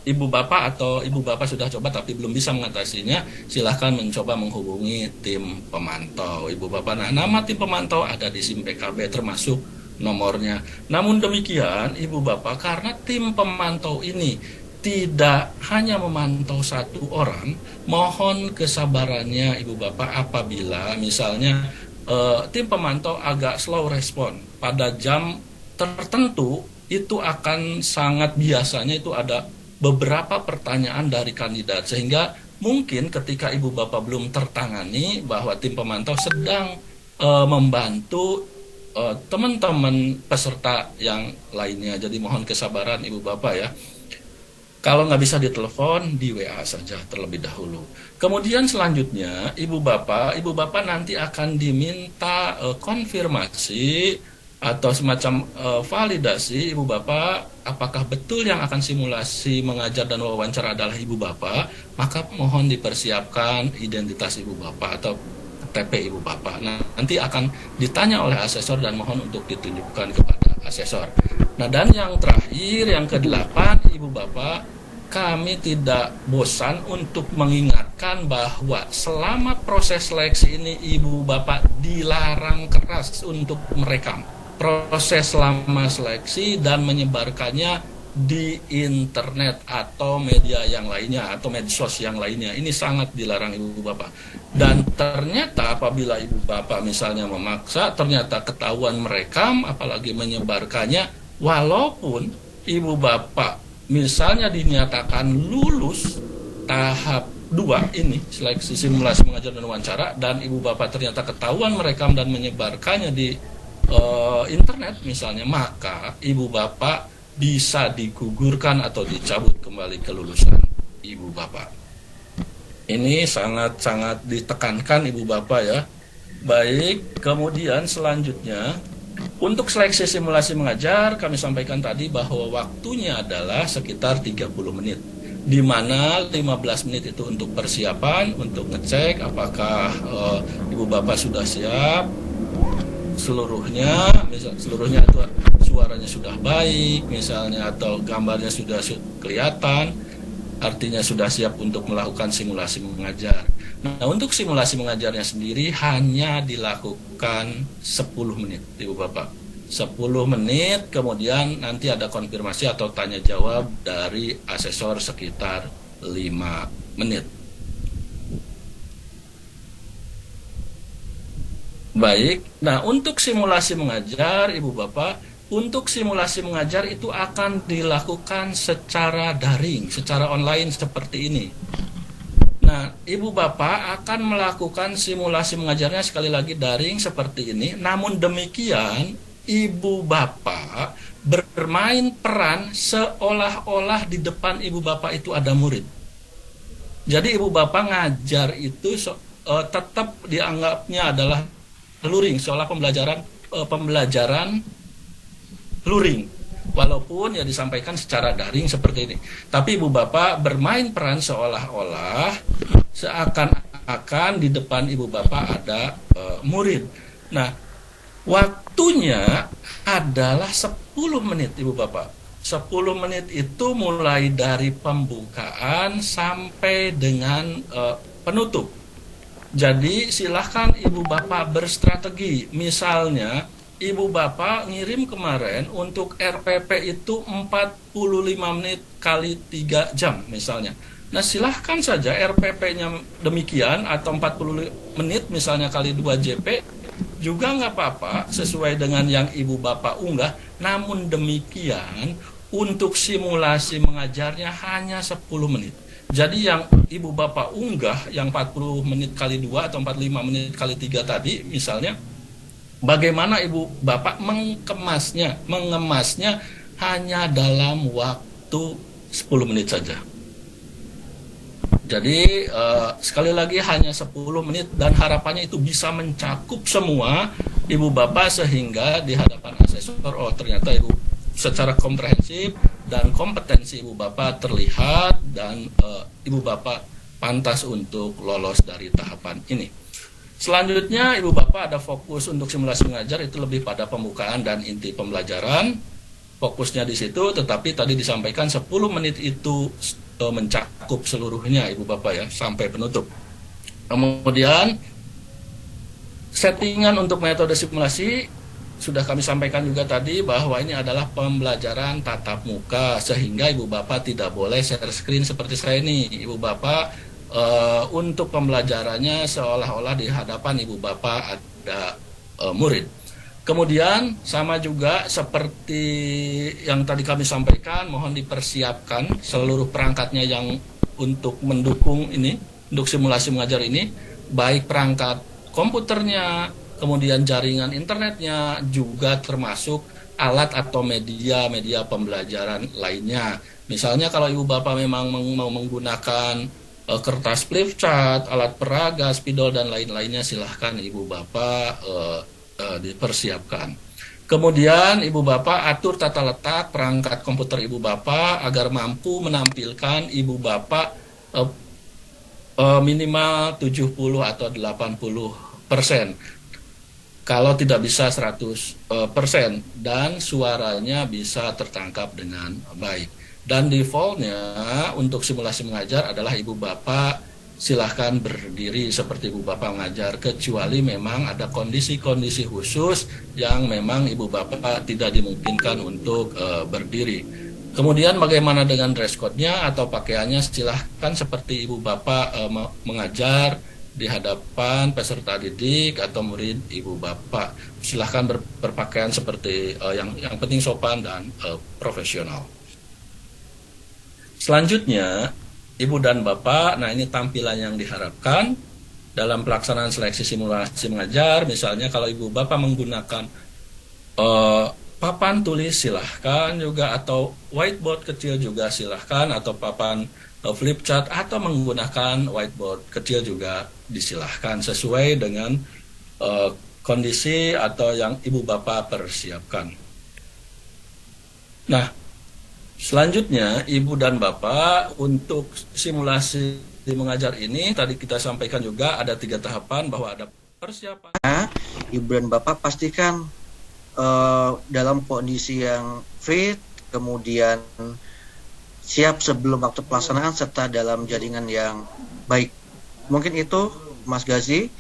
ibu bapak atau ibu bapak sudah coba tapi belum bisa mengatasinya, silahkan mencoba menghubungi tim pemantau ibu bapak. Nah, nama tim pemantau ada di SIM PKB termasuk nomornya. Namun demikian ibu bapak, karena tim pemantau ini tidak hanya memantau satu orang, mohon kesabarannya ibu bapak apabila misalnya tim pemantau agak slow respon pada jam tertentu, itu akan sangat biasanya itu ada beberapa pertanyaan dari kandidat, sehingga mungkin ketika ibu bapak belum tertangani bahwa tim pemantau sedang membantu teman-teman peserta yang lainnya. Jadi mohon kesabaran ibu bapak ya. Kalau nggak bisa ditelepon, di WA saja terlebih dahulu. Kemudian selanjutnya ibu bapak nanti akan diminta konfirmasi atau semacam validasi ibu bapak, apakah betul yang akan simulasi mengajar dan wawancara adalah ibu bapak, maka mohon dipersiapkan identitas ibu bapak atau KTP ibu bapak. Nah, nanti akan ditanya oleh asesor dan mohon untuk ditunjukkan kepada asesor. Nah, dan yang terakhir, yang ke-8, ibu bapak, kami tidak bosan untuk mengingatkan bahwa selama proses seleksi ini ibu bapak dilarang keras untuk merekam proses selama seleksi dan menyebarkannya di internet atau media yang lainnya atau medsos yang lainnya. Ini sangat dilarang ibu bapak. Dan ternyata apabila ibu bapak misalnya memaksa, ternyata ketahuan merekam apalagi menyebarkannya, walaupun ibu bapak misalnya dinyatakan lulus tahap 2 ini, seleksi simulasi mengajar dan wawancara, dan ibu bapak ternyata ketahuan merekam dan menyebarkannya di internet misalnya, maka ibu bapak bisa digugurkan atau dicabut kembali kelulusan ibu bapak. Ini sangat-sangat ditekankan ibu bapak ya. Baik, kemudian selanjutnya untuk seleksi simulasi mengajar kami sampaikan tadi bahwa waktunya adalah sekitar 30 menit, di mana 15 menit itu untuk persiapan, untuk ngecek apakah ibu bapak sudah siap seluruhnya itu suaranya sudah baik misalnya, atau gambarnya sudah kelihatan, artinya sudah siap untuk melakukan simulasi mengajar. Nah, untuk simulasi mengajarnya sendiri hanya dilakukan 10 menit ibu bapak, 10 menit, kemudian nanti ada konfirmasi atau tanya jawab dari asesor sekitar 5 menit. Baik, nah untuk simulasi mengajar ibu bapak, untuk simulasi mengajar itu akan dilakukan secara daring, secara online seperti ini. Nah, ibu bapak akan melakukan simulasi mengajarnya sekali lagi daring seperti ini. Namun demikian, ibu bapak bermain peran seolah-olah di depan ibu bapak itu ada murid. Jadi ibu bapak ngajar itu tetap dianggapnya adalah luring, seolah pembelajaran luring, walaupun ya disampaikan secara daring seperti ini. Tapi ibu bapak bermain peran seolah-olah seakan-akan di depan ibu bapak ada murid. Nah, waktunya adalah 10 menit ibu bapak. 10 menit itu mulai dari pembukaan sampai dengan penutup. Jadi silahkan ibu bapak berstrategi. Misalnya ibu bapak ngirim kemarin untuk RPP itu 45 menit kali 3 jam misalnya. Nah, silahkan saja RPP-nya demikian atau 40 menit misalnya kali 2 JP juga nggak apa-apa sesuai dengan yang ibu bapak unggah. Namun demikian untuk simulasi mengajarnya hanya 10 menit. Jadi yang ibu bapak unggah yang 40 menit kali 2 atau 45 menit kali 3 tadi misalnya, bagaimana ibu bapak mengemasnya hanya dalam waktu 10 menit saja. Jadi sekali lagi hanya 10 menit dan harapannya itu bisa mencakup semua ibu bapak sehingga di hadapan asesor ternyata ibu secara komprehensif dan kompetensi ibu bapak terlihat dan ibu bapak pantas untuk lolos dari tahapan ini. Selanjutnya ibu bapak ada fokus untuk simulasi mengajar itu lebih pada pembukaan dan inti pembelajaran. Fokusnya di situ, tetapi tadi disampaikan 10 menit itu mencakup seluruhnya ibu bapak ya sampai penutup. Kemudian settingan untuk metode simulasi sudah kami sampaikan juga tadi bahwa ini adalah pembelajaran tatap muka sehingga ibu bapak tidak boleh share screen seperti saya ini. Ibu bapak untuk pembelajarannya seolah-olah di hadapan ibu bapak ada murid. Kemudian sama juga seperti yang tadi kami sampaikan, mohon dipersiapkan seluruh perangkatnya yang untuk mendukung ini, untuk simulasi mengajar ini, baik perangkat komputernya, kemudian jaringan internetnya, juga termasuk alat atau media pembelajaran lainnya. Misalnya kalau ibu bapak memang mau menggunakan kertas flipchart, alat peraga, spidol dan lain-lainnya, silahkan ibu bapak dipersiapkan. Kemudian ibu bapak atur tata letak perangkat komputer ibu bapak agar mampu menampilkan ibu bapak minimal 70 atau 80%. Kalau tidak bisa 100% dan suaranya bisa tertangkap dengan baik. Dan defaultnya untuk simulasi mengajar adalah ibu bapak silahkan berdiri seperti ibu bapak mengajar, kecuali memang ada kondisi-kondisi khusus yang memang ibu bapak tidak dimungkinkan untuk berdiri. Kemudian bagaimana dengan dress code-nya atau pakaiannya, silahkan seperti ibu bapak mengajar di hadapan peserta didik atau murid ibu bapak. Silahkan berpakaian seperti yang penting sopan dan profesional. Selanjutnya, Ibu dan Bapak, nah ini tampilan yang diharapkan dalam pelaksanaan seleksi simulasi mengajar. Misalnya kalau Ibu Bapak menggunakan papan tulis silahkan juga, atau whiteboard kecil juga silahkan, atau papan flip chart atau menggunakan whiteboard kecil juga disilahkan sesuai dengan kondisi atau yang Ibu Bapak persiapkan. Nah, selanjutnya, Ibu dan Bapak untuk simulasi mengajar ini tadi kita sampaikan juga ada 3 tahapan bahwa ada persiapan. Ibu dan Bapak pastikan dalam kondisi yang fit, kemudian siap sebelum waktu pelaksanaan serta dalam jaringan yang baik. Mungkin itu Mas Gazi.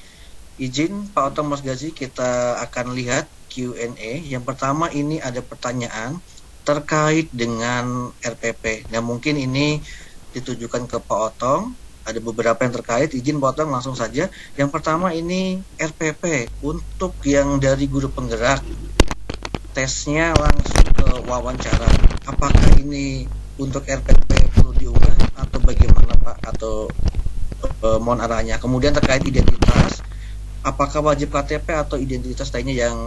Izin Pak Otong, Mas Gazi, kita akan lihat Q&A. Yang pertama ini ada pertanyaan terkait dengan RPP. Nah, mungkin ini ditujukan ke Pak Otong. Ada beberapa yang terkait. Izin Pak Otong langsung saja. Yang pertama ini RPP untuk yang dari guru penggerak. Tesnya langsung ke wawancara. Apakah ini untuk RPP perlu diunggah atau bagaimana Pak? Atau mohon arahnya. Kemudian terkait identitas, apakah wajib KTP atau identitas lainnya yang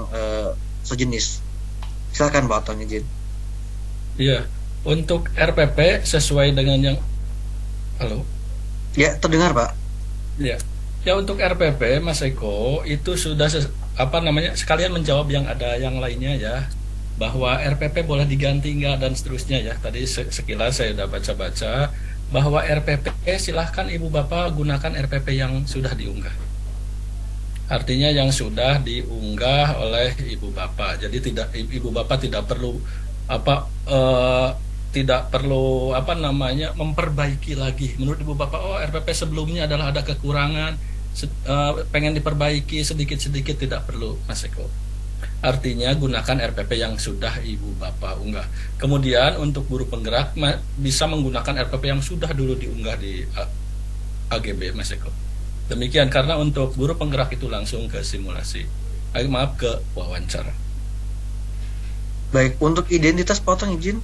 sejenis? Silakan Pak Otong, izin. Iya, untuk RPP sesuai dengan yang halo. Ya, terdengar Pak. Ya, ya untuk RPP Mas Eko itu sudah sekalian menjawab yang ada yang lainnya ya, bahwa RPP boleh diganti enggak dan seterusnya ya. Tadi sekilas saya sudah baca-baca bahwa RPP silahkan Ibu Bapak gunakan RPP yang sudah diunggah. Artinya yang sudah diunggah oleh Ibu Bapak. Jadi Ibu Bapak tidak perlu memperbaiki lagi. Menurut Ibu Bapak, RPP sebelumnya adalah ada kekurangan, pengen diperbaiki sedikit-sedikit, tidak perlu Mas Eko. Artinya gunakan RPP yang sudah Ibu Bapak unggah. Kemudian untuk guru penggerak bisa menggunakan RPP yang sudah dulu diunggah di AGB Mas Eko. Demikian, karena untuk guru penggerak itu langsung ke simulasi. Ke wawancara. Baik, untuk identitas Pak Otong, izin.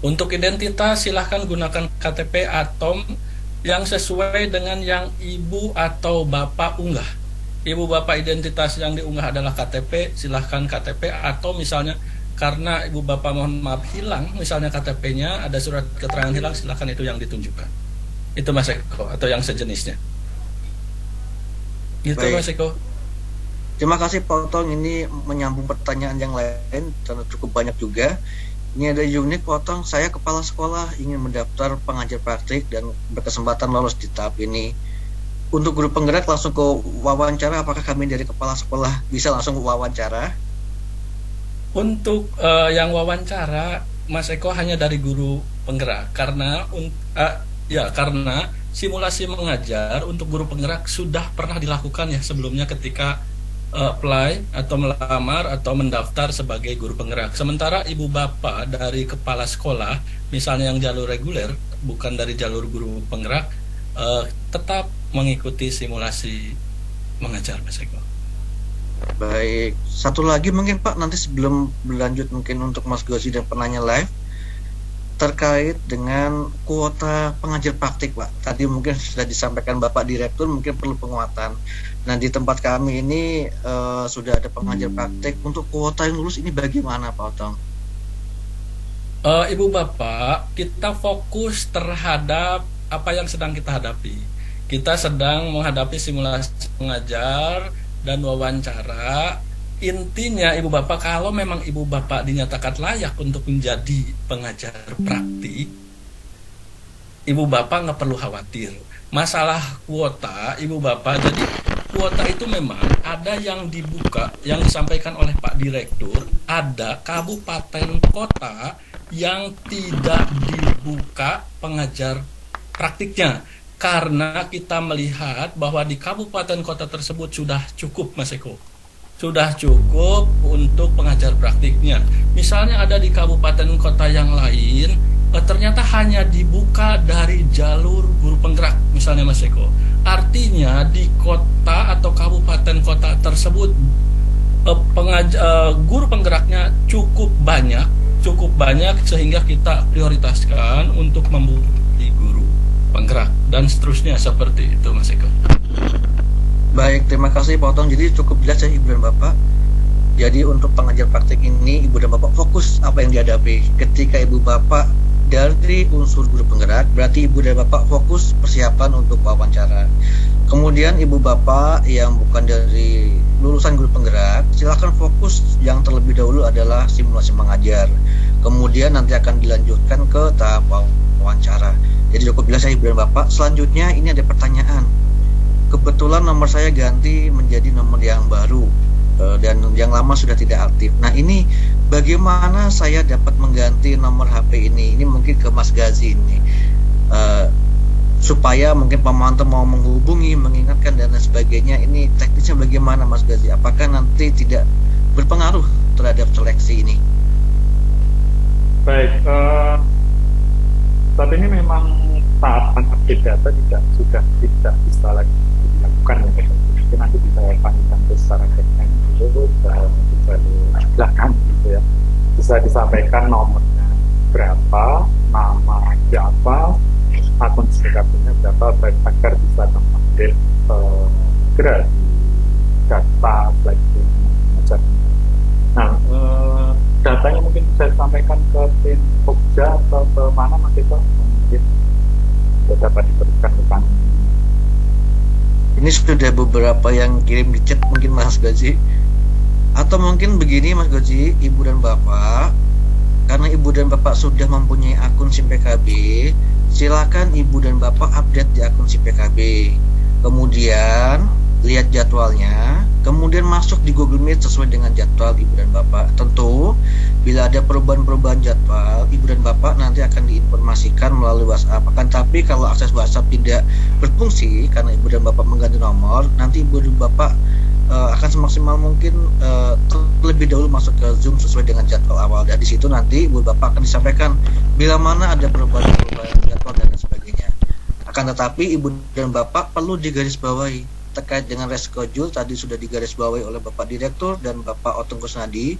Untuk identitas silahkan gunakan KTP atau yang sesuai dengan yang Ibu atau Bapak unggah. Ibu Bapak identitas yang diunggah adalah KTP, silahkan KTP, atau misalnya karena Ibu Bapak mohon maaf hilang, misalnya KTP-nya ada surat keterangan hilang, silahkan itu yang ditunjukkan. Itu Mas Eko, atau yang sejenisnya. Gitu Baik. Mas Eko. Terima kasih Pak Otong, ini menyambung pertanyaan yang lain karena cukup banyak juga. Ini ada unik Pak Otong, saya kepala sekolah ingin mendaftar pengajar praktik dan berkesempatan lolos di tahap ini. Untuk guru penggerak langsung ke wawancara, apakah kami dari kepala sekolah bisa langsung wawancara? Untuk yang wawancara Mas Eko hanya dari guru penggerak karena simulasi mengajar untuk guru penggerak sudah pernah dilakukan ya sebelumnya ketika apply atau melamar atau mendaftar sebagai guru penggerak. Sementara ibu bapak dari kepala sekolah, misalnya yang jalur reguler, bukan dari jalur guru penggerak, tetap mengikuti simulasi mengajar Mas Eko. Baik, satu lagi mungkin Pak, nanti sebelum berlanjut mungkin untuk Mas Gozi dan penanya live, terkait dengan kuota pengajar praktik Pak. Tadi mungkin sudah disampaikan Bapak Direktur, mungkin perlu penguatan. Nah di tempat kami ini sudah ada pengajar praktik. Untuk kuota yang lulus ini bagaimana Pak Otong? Ibu bapak, kita fokus terhadap apa yang sedang kita hadapi. Kita sedang menghadapi simulasi mengajar dan wawancara. Intinya ibu bapak, kalau memang ibu bapak dinyatakan layak untuk menjadi pengajar praktik, ibu bapak nggak perlu khawatir. Masalah kuota, ibu bapak, jadi kuota itu memang ada yang dibuka, yang disampaikan oleh Pak Direktur, ada kabupaten kota yang tidak dibuka pengajar praktiknya. Karena kita melihat bahwa di kabupaten kota tersebut sudah cukup Mas Eko. Sudah cukup untuk pengajar praktiknya. Misalnya ada di kabupaten kota yang lain, ternyata hanya dibuka dari jalur guru penggerak, misalnya Mas Eko. Artinya di kota atau kabupaten kota tersebut guru penggeraknya cukup banyak sehingga kita prioritaskan untuk membuka guru penggerak dan seterusnya seperti itu Mas Eko. Baik, terima kasih Pak Otong. Jadi cukup jelas ya Ibu dan Bapak. Jadi untuk pengajar praktik ini Ibu dan Bapak fokus apa yang dihadapi. Ketika Ibu Bapak dari unsur guru penggerak, berarti Ibu dan Bapak fokus persiapan untuk wawancara. Kemudian Ibu Bapak yang bukan dari lulusan guru penggerak, silakan fokus yang terlebih dahulu adalah simulasi mengajar. Kemudian nanti akan dilanjutkan ke tahap wawancara. Jadi cukup jelas ya Ibu dan Bapak. Selanjutnya ini ada pertanyaan. Kebetulan nomor saya ganti menjadi nomor yang baru dan yang lama sudah tidak aktif. Nah ini bagaimana saya dapat mengganti nomor HP ini? Ini mungkin ke Mas Gazi ini supaya mungkin pemantau mau menghubungi, mengingatkan dan lain sebagainya. Ini teknisnya bagaimana Mas Gazi? Apakah nanti tidak berpengaruh terhadap seleksi ini? Baik, saat ini memang tahapan update data sudah tidak bisa lagi dilakukan ya, mungkin nanti bisa panjang secara teknis dulu dan bisa dijelaskan gitu ya, bisa disampaikan nomornya berapa, nama siapa, akun CKP-nya berapa, agar bisa mengupdate segera di data seleksi mengajar. Nah, datanya mungkin bisa disampaikan ke tim Pokja atau ke mana Mas Eko, mungkin dapat diberikan ke kami. Ini sudah beberapa yang kirim di chat mungkin Mas Gazi. Atau mungkin begini Mas Gazi, Ibu dan Bapak, karena Ibu dan Bapak sudah mempunyai akun SIM PKB, silakan Ibu dan Bapak update di akun SIM PKB. Kemudian lihat jadwalnya, kemudian masuk di Google Meet sesuai dengan jadwal Ibu dan Bapak. Tentu bila ada perubahan-perubahan jadwal, Ibu dan Bapak nanti akan diinformasikan melalui WhatsApp. Akan tapi kalau akses WhatsApp tidak berfungsi karena Ibu dan Bapak mengganti nomor, nanti Ibu dan Bapak akan semaksimal mungkin terlebih dahulu masuk ke Zoom sesuai dengan jadwal awal. Dan di situ nanti Ibu Bapak akan disampaikan bila mana ada perubahan-perubahan jadwal dan lain sebagainya. Akan tetapi Ibu dan Bapak perlu digarisbawahi terkait dengan reschedule, tadi sudah digarisbawahi oleh Bapak Direktur dan Bapak Otong Kusnadi,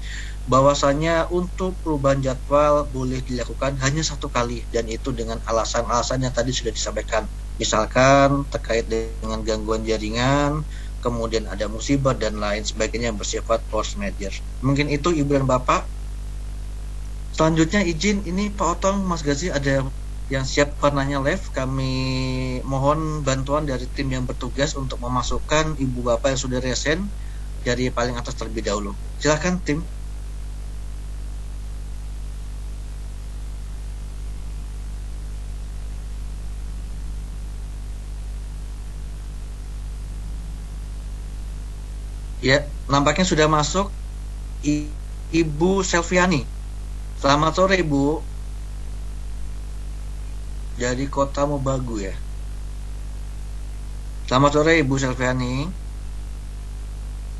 bahwasanya untuk perubahan jadwal boleh dilakukan hanya satu kali, dan itu dengan alasan-alasan yang tadi sudah disampaikan. Misalkan terkait dengan gangguan jaringan, kemudian ada musibah dan lain sebagainya yang bersifat force majeure. Mungkin itu Ibu dan Bapak. Selanjutnya izin ini Pak Otong, Mas Gazi ada yang siap warnanya live, kami mohon bantuan dari tim yang bertugas untuk memasukkan ibu bapak yang sudah resen dari paling atas terlebih dahulu. Silakan tim. Ya, nampaknya sudah masuk Ibu Selviani. Selamat sore, Ibu. Dari Kota Mobagu ya. Selamat sore, Ibu Selviani.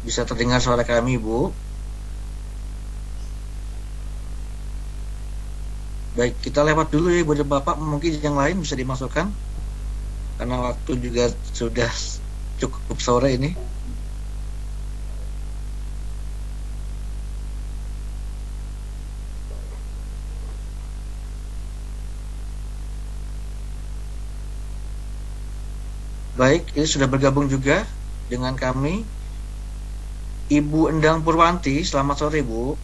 Bisa terdengar suara kami, Ibu? Baik, kita lewat dulu ya, Ibu dan Bapak. Mungkin yang lain bisa dimasukkan. Karena waktu juga sudah cukup sore ini. Baik, ini sudah bergabung juga dengan kami Ibu Endang Purwanti. Selamat sore, Bu.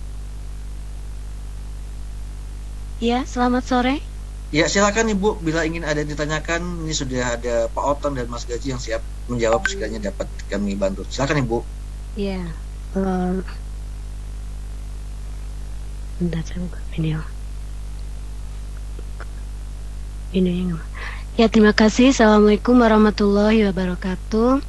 Ya, selamat sore. Ya, silakan Ibu, bila ingin ada ditanyakan. Ini sudah ada Pak Oton dan Mas Gaji yang siap menjawab sekiranya dapat kami bantu. Silakan Ibu. Ya, bentar saya buka video. Videonya nggak. Ya, terima kasih. Assalamualaikum warahmatullahi wabarakatuh.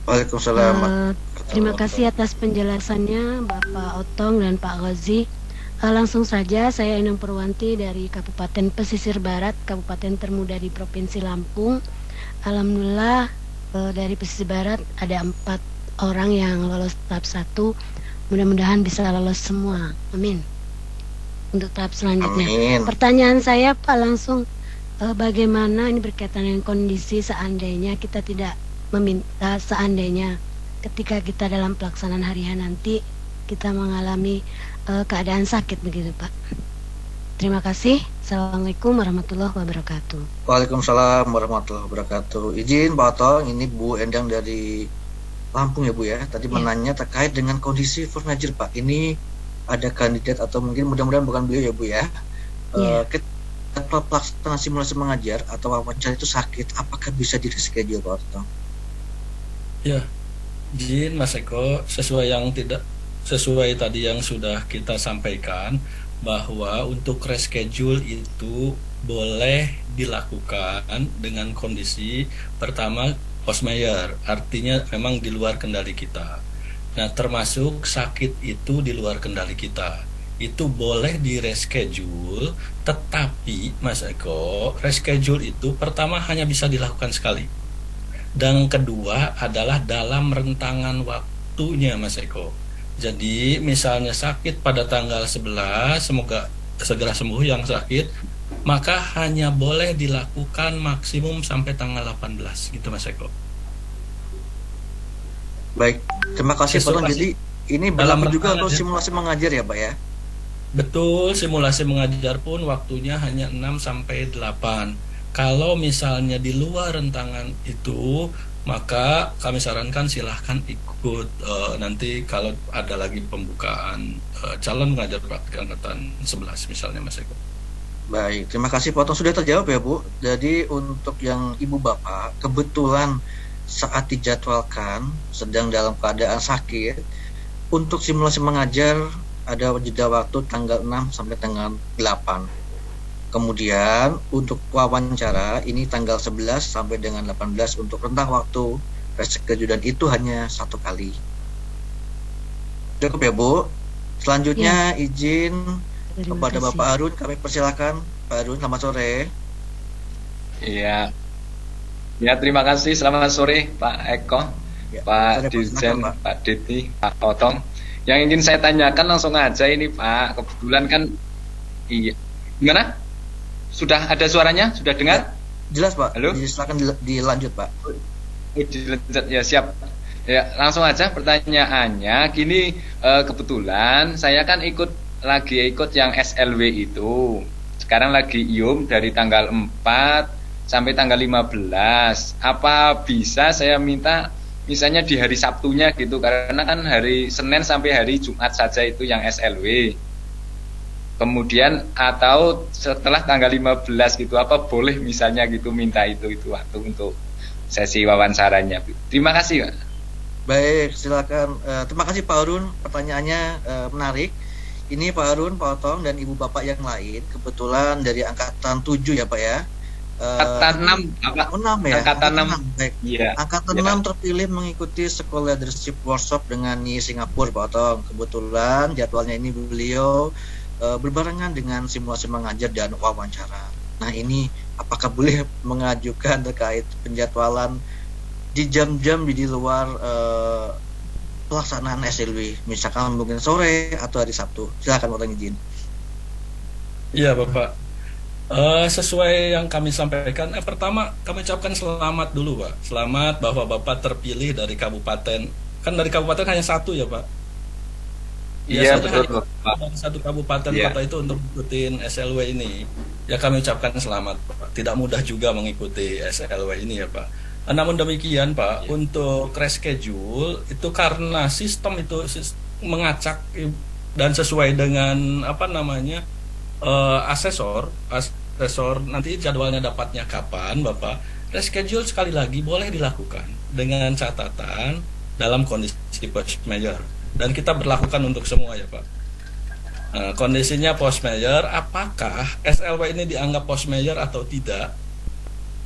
Waalaikumsalam. Terima kasih atas penjelasannya Bapak Otong dan Pak Ghazi. Langsung saja, saya Endang Purwanti dari Kabupaten Pesisir Barat, Kabupaten termuda di Provinsi Lampung. Alhamdulillah dari Pesisir Barat ada 4 orang yang lolos tahap 1. Mudah-mudahan bisa lolos semua. Amin. Untuk tahap selanjutnya. Amin. Pertanyaan saya Pak langsung, bagaimana ini berkaitan dengan kondisi seandainya kita tidak meminta, seandainya ketika kita dalam pelaksanaan harian nanti kita mengalami keadaan sakit begitu Pak. Terima kasih. Assalamualaikum warahmatullahi wabarakatuh. Waalaikumsalam warahmatullahi wabarakatuh. Izin Pak Otong, ini Bu Endang dari Lampung ya Bu ya. Tadi menanya terkait dengan kondisi force major Pak. Ini ada kandidat atau mungkin mudah-mudahan bukan beliau ya Bu ya. Pelaksanaan simulasi mengajar atau wawancara itu sakit, apakah bisa di reschedule Pak Otong? Ya, izin Mas Eko, sesuai tadi yang sudah kita sampaikan, bahwa untuk reschedule itu boleh dilakukan dengan kondisi pertama force majeure, artinya memang di luar kendali kita. Nah, termasuk sakit itu di luar kendali kita. Itu boleh di reschedule, tetapi Mas Eko, reschedule itu pertama hanya bisa dilakukan sekali. Dan kedua adalah dalam rentangan waktunya Mas Eko. Jadi misalnya sakit pada tanggal 11, semoga segera sembuh yang sakit, maka hanya boleh dilakukan maksimum sampai tanggal 18 gitu Mas Eko. Baik, terima kasih Pak Otong. Jadi ini berlaku juga untuk simulasi mengajar ya Pak ya? Betul, simulasi mengajar pun waktunya hanya 6 sampai 8. Kalau misalnya di luar rentangan itu, maka kami sarankan silahkan ikut nanti kalau ada lagi pembukaan calon mengajar praktik angkatan 11 misalnya Mas Eko. Baik, terima kasih Pak Otong, sudah terjawab ya Bu. Jadi untuk yang Ibu Bapak kebetulan saat dijadwalkan sedang dalam keadaan sakit, untuk simulasi mengajar ada jeda waktu tanggal 6 sampai tanggal 8. Kemudian untuk wawancara ini tanggal 11 sampai dengan 18 untuk rentang waktu reschedule, dan itu hanya 1 kali. Cukup ya Bu. Selanjutnya izin kepada Bapak Harun, kami persilakan. Pak Harun, selamat sore. Iya. Ya, terima kasih. Selamat sore Pak Eko, Ya, Pak Dirjen, Pak Deti, Pak Otong. Yang ingin saya tanyakan langsung aja ini Pak, kebetulan kan iya. Gimana? Sudah ada suaranya? Sudah dengar? Ya, jelas Pak. Halo? Silakan dilanjut Pak. Dilanjut ya, siap. Ya, langsung aja pertanyaannya. Gini, kebetulan saya kan ikut yang SLW itu. Sekarang lagi IUM dari tanggal 4 sampai tanggal 15. Apa bisa saya minta misalnya di hari Sabtunya gitu, karena kan hari Senin sampai hari Jumat saja itu yang SLW. kemudian atau setelah tanggal 15 gitu, apa boleh misalnya gitu minta itu waktu untuk sesi wawancaranya. Terima kasih Pak. Baik, silakan. Terima kasih Pak Harun, pertanyaannya menarik. Ini Pak Harun, Pak Otong, dan Ibu Bapak yang lain, kebetulan dari angkatan 7 ya Pak ya. Angkatan 6 Pak. 6 ya? Angkatan 6. Baik. Iya. Angkatan 6 terpilih mengikuti School Leadership Workshop dengan Nyi Singapura Pak Otong. Kebetulan jadwalnya ini beliau berbarengan dengan simulasi mengajar dan wawancara. Nah ini apakah boleh mengajukan terkait penjadwalan di jam-jam di luar pelaksanaan SLW, misalkan mungkin sore atau hari Sabtu? Silakan Pak, izin. Iya Bapak. Sesuai yang kami sampaikan, pertama kami ucapkan selamat dulu Pak. Selamat bahwa Bapak terpilih dari kabupaten. Kan dari kabupaten hanya satu ya Pak. Iya Biasanya betul Pak. dari satu kabupaten Iya. kota itu untuk mengikuti SLW ini. Ya kami ucapkan selamat Pak. Tidak mudah juga mengikuti SLW ini ya Pak. Namun demikian Pak, untuk reschedule itu karena sistem itu mengacak dan sesuai dengan asesor nanti jadwalnya dapatnya kapan Bapak. Reschedule sekali lagi boleh dilakukan dengan catatan dalam kondisi post major. Dan kita berlakukan untuk semua ya Pak. Kondisinya post major, apakah SLW ini dianggap post major atau tidak?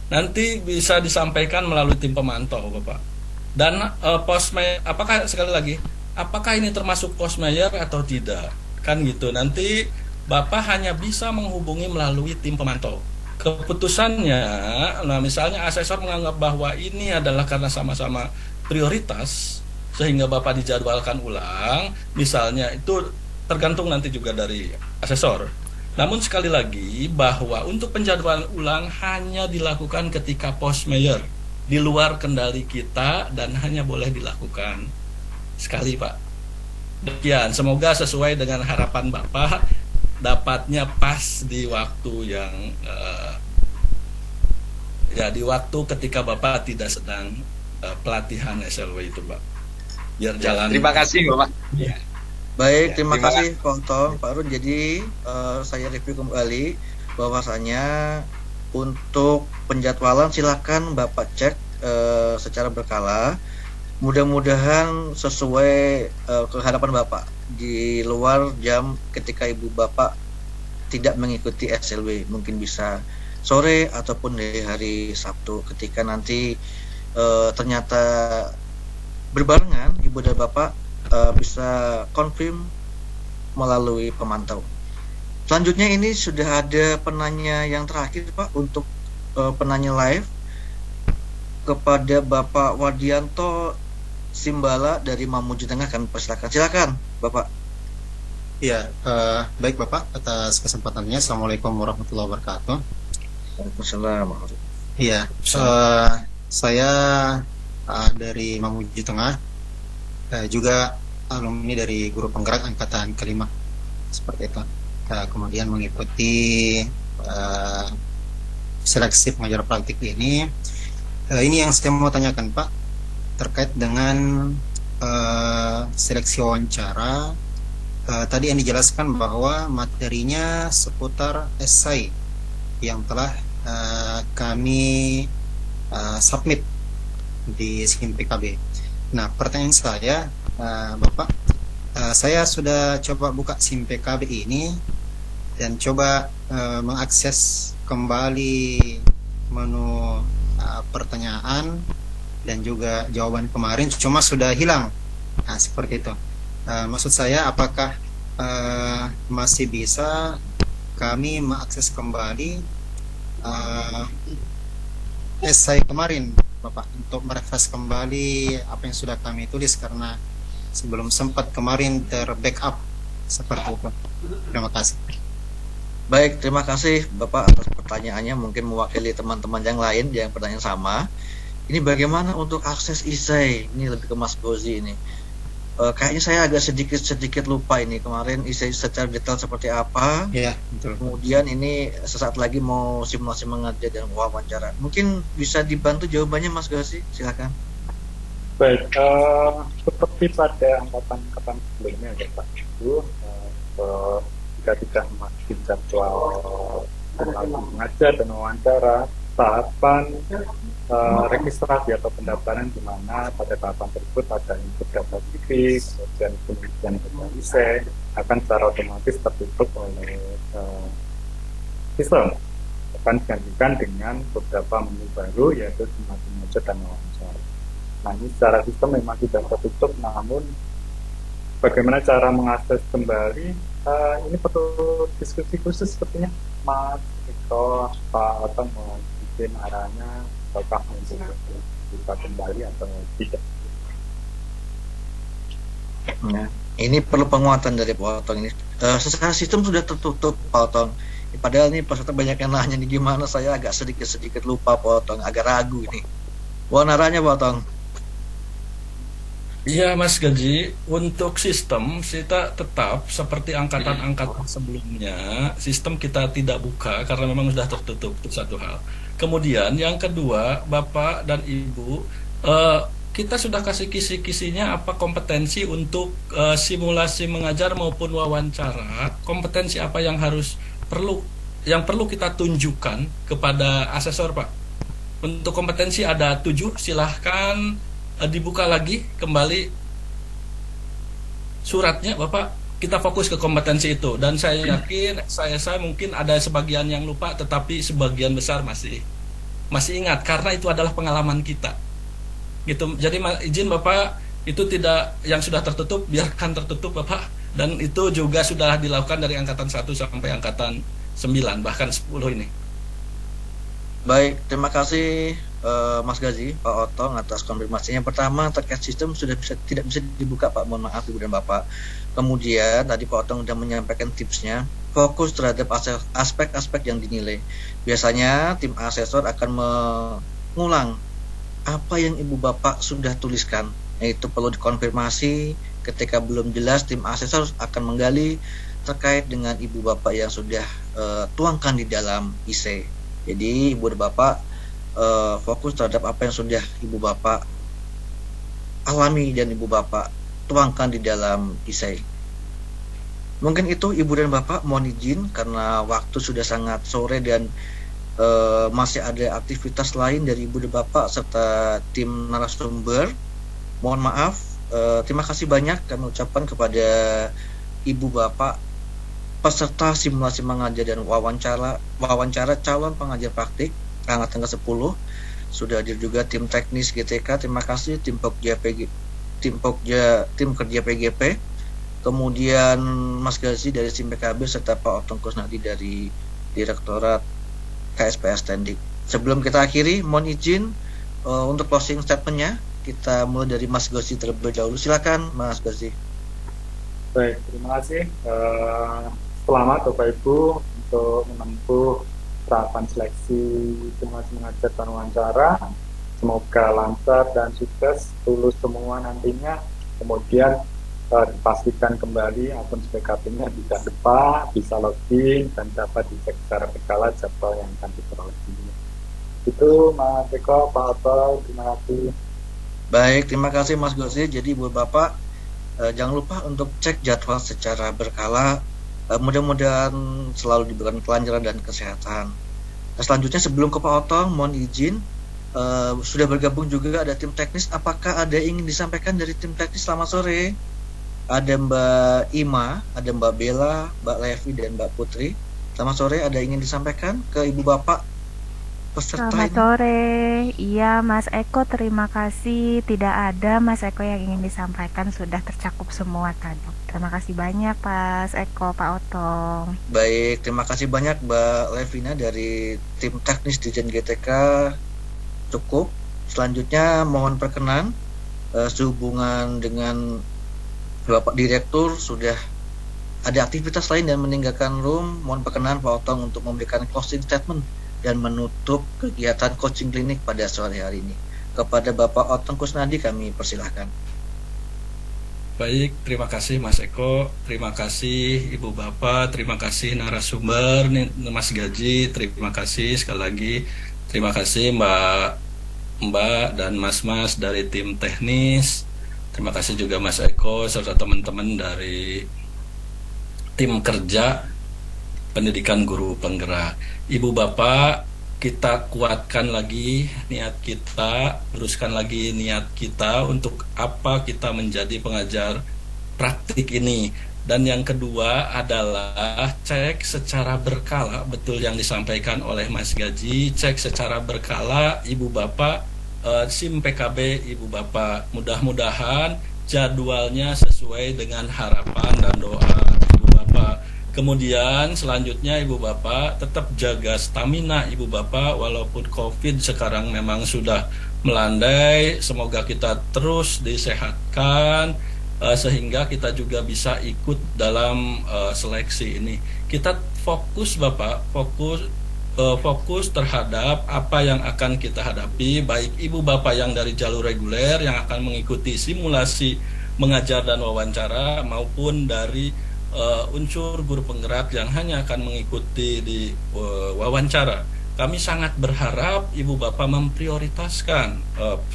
Nanti bisa disampaikan melalui tim pemantau Bapak. Dan post major, apakah ini termasuk post major atau tidak? Kan gitu. Nanti Bapak hanya bisa menghubungi melalui tim pemantau. Keputusannya, misalnya asesor menganggap bahwa ini adalah karena sama-sama prioritas, sehingga Bapak dijadwalkan ulang, misalnya itu tergantung nanti juga dari asesor. Namun sekali lagi bahwa untuk penjadwalan ulang hanya dilakukan ketika post major, di luar kendali kita dan hanya boleh dilakukan sekali Pak. Demikian, semoga sesuai dengan harapan Bapak, dapatnya pas di waktu yang di waktu ketika Bapak tidak sedang pelatihan SLW itu Pak. Biar jalan. Terima kasih Bapak. Ya. Baik, Ya, terima terima kasih Pak Otong, Pak Harun. Jadi saya review kembali bahwasanya untuk penjadwalan silakan Bapak cek secara berkala. Mudah-mudahan sesuai keharapan Bapak di luar jam ketika Ibu Bapak tidak mengikuti SLW, mungkin bisa sore ataupun di hari Sabtu ketika nanti ternyata berbarengan Ibu dan Bapak bisa confirm melalui pemantau. Selanjutnya ini sudah ada penanya yang terakhir Pak untuk penanya live kepada Bapak Wardianto Simbala dari Mamuju Tengah, kami persilakan. Silakan Bapak. Iya, baik Bapak, atas kesempatannya. Assalamualaikum warahmatullahi wabarakatuh. Waalaikumsalam. Iya, saya dari Mamuju Tengah, juga alumni dari Guru Penggerak Angkatan kelima, seperti itu. Kemudian mengikuti seleksi pengajar praktik ini. Ini yang saya mau tanyakan Pak, terkait dengan seleksi wawancara. Tadi yang dijelaskan bahwa materinya seputar esai yang telah kami submit di SKIM PKB. Nah, pertanyaan saya, Bapak, saya sudah coba buka SIM PKB ini dan coba mengakses kembali menu pertanyaan dan juga jawaban kemarin, cuma sudah hilang. Nah, seperti itu. Maksud saya, apakah masih bisa kami mengakses kembali esai kemarin, Bapak, untuk merefresh kembali apa yang sudah kami tulis, karena sebelum sempat kemarin terbackup seperti itu. Terima kasih. Baik, terima kasih Bapak atas pertanyaannya. Mungkin mewakili teman-teman yang lain yang pertanyaan sama. Ini bagaimana untuk akses esai? Ini lebih ke Mas Gozi ini. Kayaknya saya agak sedikit lupa ini kemarin esai secara detail seperti apa. Iya, betul. Kemudian ini sesaat lagi mau simulasi mengajar dan wawancara. Mungkin bisa dibantu jawabannya Mas Gozi, silakan. Baik, seperti pada angkatan sebelumnya ya Pak, itu jika tidak memasuki jadwal mengajar dan wawancara, tahapan registrasi atau pendaftaran di mana pada tahapan tersebut ada input data fisik, kemudian penelitian data isei akan secara otomatis tertutup oleh sistem. Akan digantikan dengan beberapa menu baru yaitu simak mengajar dan wawancara. Nah, ini secara sistem memang tidak tertutup, namun bagaimana cara mengakses kembali ini perlu diskusi khusus sepertinya. Mas Eko, Pak Otong mau bikin arahnya apakah untuk bisa kembali atau tidak. Ya, ini perlu penguatan dari Pak Otong ini. Secara sistem sudah tertutup Pak Otong. Padahal ini peserta banyak yang nanya nih gimana, saya agak sedikit lupa Pak Otong, agak ragu ini. Mohon arahnya Pak Otong. Iya Mas Gaji, untuk sistem kita tetap seperti angkatan-angkatan sebelumnya, sistem kita tidak buka karena memang sudah tertutup, itu satu hal. Kemudian yang kedua, Bapak dan Ibu, kita sudah kasih kisi-kisinya apa kompetensi untuk simulasi mengajar maupun wawancara, kompetensi apa yang perlu kita tunjukkan kepada asesor Pak. Untuk kompetensi ada 7, silahkan dibuka lagi kembali suratnya Bapak, kita fokus ke kompetensi itu, dan saya yakin saya mungkin ada sebagian yang lupa, tetapi sebagian besar masih ingat karena itu adalah pengalaman kita gitu. Jadi izin Bapak, itu tidak yang sudah tertutup biarkan tertutup Bapak, dan itu juga sudah dilakukan dari angkatan 1 sampai angkatan 9 bahkan 10 ini. Baik, terima kasih Mas Gazi, Pak Otong atas konfirmasinya. Pertama, terkait sistem tidak bisa dibuka Pak, mohon maaf Ibu dan Bapak. Kemudian tadi Pak Otong sudah menyampaikan tipsnya, fokus terhadap aspek-aspek yang dinilai. Biasanya tim asesor akan mengulang apa yang Ibu Bapak sudah tuliskan, yaitu perlu dikonfirmasi. Ketika belum jelas, tim asesor akan menggali terkait dengan Ibu Bapak yang sudah tuangkan di dalam IC. Jadi Ibu dan Bapak fokus terhadap apa yang sudah Ibu Bapak alami dan Ibu Bapak tuangkan di dalam IC. Mungkin itu Ibu dan Bapak, mohon izin karena waktu sudah sangat sore dan masih ada aktivitas lain dari Ibu dan Bapak serta tim narasumber. Mohon maaf, terima kasih banyak kami ucapkan kepada Ibu Bapak peserta simulasi mengajar dan wawancara calon pengajar praktik angkatan ke-10. Sudah hadir juga tim teknis GTK, terima kasih tim kerja PGP, kemudian Mas Gazi dari tim PKB serta Pak Otong Kusnadi dari Direktorat KSPS Tendik. Sebelum kita akhiri, mohon izin untuk closing statementnya kita mulai dari Mas Gazi terlebih dahulu. Silakan Mas Gazi. Baik, terima kasih. Selamat Bapak Ibu untuk menempuh tahapan seleksi simulasi mengajar dan wawancara. Semoga lancar dan sukses, lulus semua nantinya. Kemudian dipastikan kembali akun BKP-nya bisa lupa, bisa login dan dapat dicek secara berkala jadwal yang akan diperoleh. Itu Mas Eko, Pak Otto, terima kasih. Baik, terima kasih Mas Gosi. Jadi Ibu Bapak jangan lupa untuk cek jadwal secara berkala. Mudah-mudahan selalu diberikan kelancaran dan kesehatan. Selanjutnya sebelum ke Pak Otong, mohon izin sudah bergabung juga ada tim teknis. Apakah ada yang ingin disampaikan dari tim teknis? Selamat sore. Ada Mbak Ima, ada Mbak Bella, Mbak Levi dan Mbak Putri. Selamat sore. Ada yang ingin disampaikan ke Ibu Bapak peserta Selamat ini? sore. Iya Mas Eko, terima kasih. Tidak ada Mas Eko yang ingin disampaikan, sudah tercakup semua tadi. Terima kasih banyak Mas Eko, Pak Otong. Baik, terima kasih banyak Mbak Levina dari tim teknis Dirjen GTK. Cukup. Selanjutnya mohon perkenan sehubungan dengan Bapak Direktur sudah ada aktivitas lain dan meninggalkan room. Mohon perkenan Pak Otong untuk memberikan closing statement dan menutup kegiatan coaching klinik pada sore hari ini. Kepada Bapak Otong Kusnadi kami persilahkan. Baik, terima kasih Mas Eko, terima kasih Ibu Bapak, terima kasih narasumber Mas Gaji, terima kasih sekali lagi, terima kasih Mbak dan Mas dari tim teknis, terima kasih juga Mas Eko serta teman-teman dari tim kerja pendidikan guru penggerak. Ibu Bapak, kita kuatkan lagi niat kita, teruskan lagi niat kita untuk apa kita menjadi pengajar praktik ini. Dan yang kedua adalah cek secara berkala, betul yang disampaikan oleh Mas Gaji, cek secara berkala Ibu Bapak, SIM PKB Ibu Bapak. Mudah-mudahan jadwalnya sesuai dengan harapan dan doa Ibu Bapak. Kemudian selanjutnya Ibu Bapak tetap jaga stamina Ibu Bapak, walaupun COVID sekarang memang sudah melandai, semoga kita terus disehatkan sehingga kita juga bisa ikut dalam seleksi ini. Kita fokus Bapak, fokus terhadap apa yang akan kita hadapi, baik Ibu Bapak yang dari jalur reguler yang akan mengikuti simulasi mengajar dan wawancara, maupun dari unsur guru penggerak yang hanya akan mengikuti di wawancara. Kami sangat berharap Ibu Bapak memprioritaskan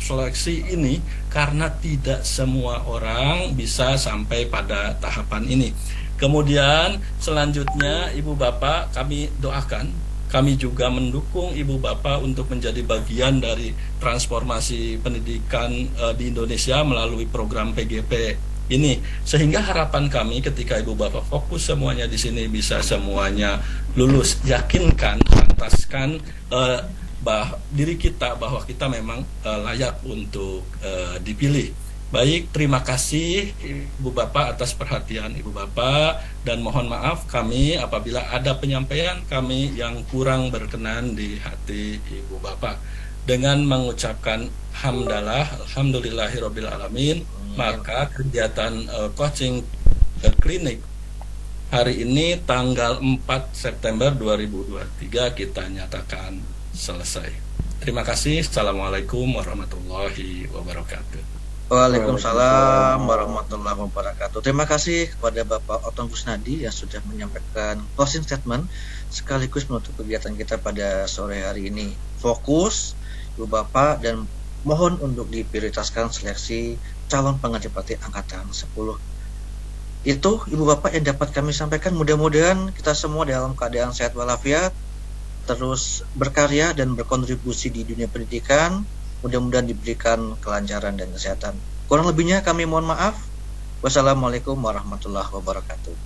seleksi ini karena tidak semua orang bisa sampai pada tahapan ini. Kemudian selanjutnya Ibu Bapak kami doakan, kami juga mendukung Ibu Bapak untuk menjadi bagian dari transformasi pendidikan di Indonesia melalui program PGP ini, sehingga harapan kami ketika Ibu Bapak fokus semuanya di sini bisa semuanya lulus. Yakinkan, pantaskan diri kita bahwa kita memang layak untuk dipilih. Baik, terima kasih Ibu Bapak atas perhatian Ibu Bapak, dan mohon maaf kami apabila ada penyampaian kami yang kurang berkenan di hati Ibu Bapak. Dengan mengucapkan hamdalah, alhamdulillahirabbil alamin, maka kegiatan coaching klinik hari ini tanggal 4 September 2023 kita nyatakan selesai. Terima kasih. Assalamualaikum warahmatullahi wabarakatuh. Waalaikumsalam warahmatullahi wabarakatuh. Terima kasih kepada Bapak Otong Kusnadi yang sudah menyampaikan closing statement sekaligus menutup kegiatan kita pada sore hari ini. Fokus Ibu Bapak dan mohon untuk diprioritaskan seleksi calon pengajar praktik angkatan 10. Itu Ibu Bapak yang dapat kami sampaikan. Mudah-mudahan kita semua dalam keadaan sehat walafiat, terus berkarya dan berkontribusi di dunia pendidikan. Mudah-mudahan diberikan kelancaran dan kesehatan. Kurang lebihnya kami mohon maaf. Wassalamualaikum warahmatullahi wabarakatuh.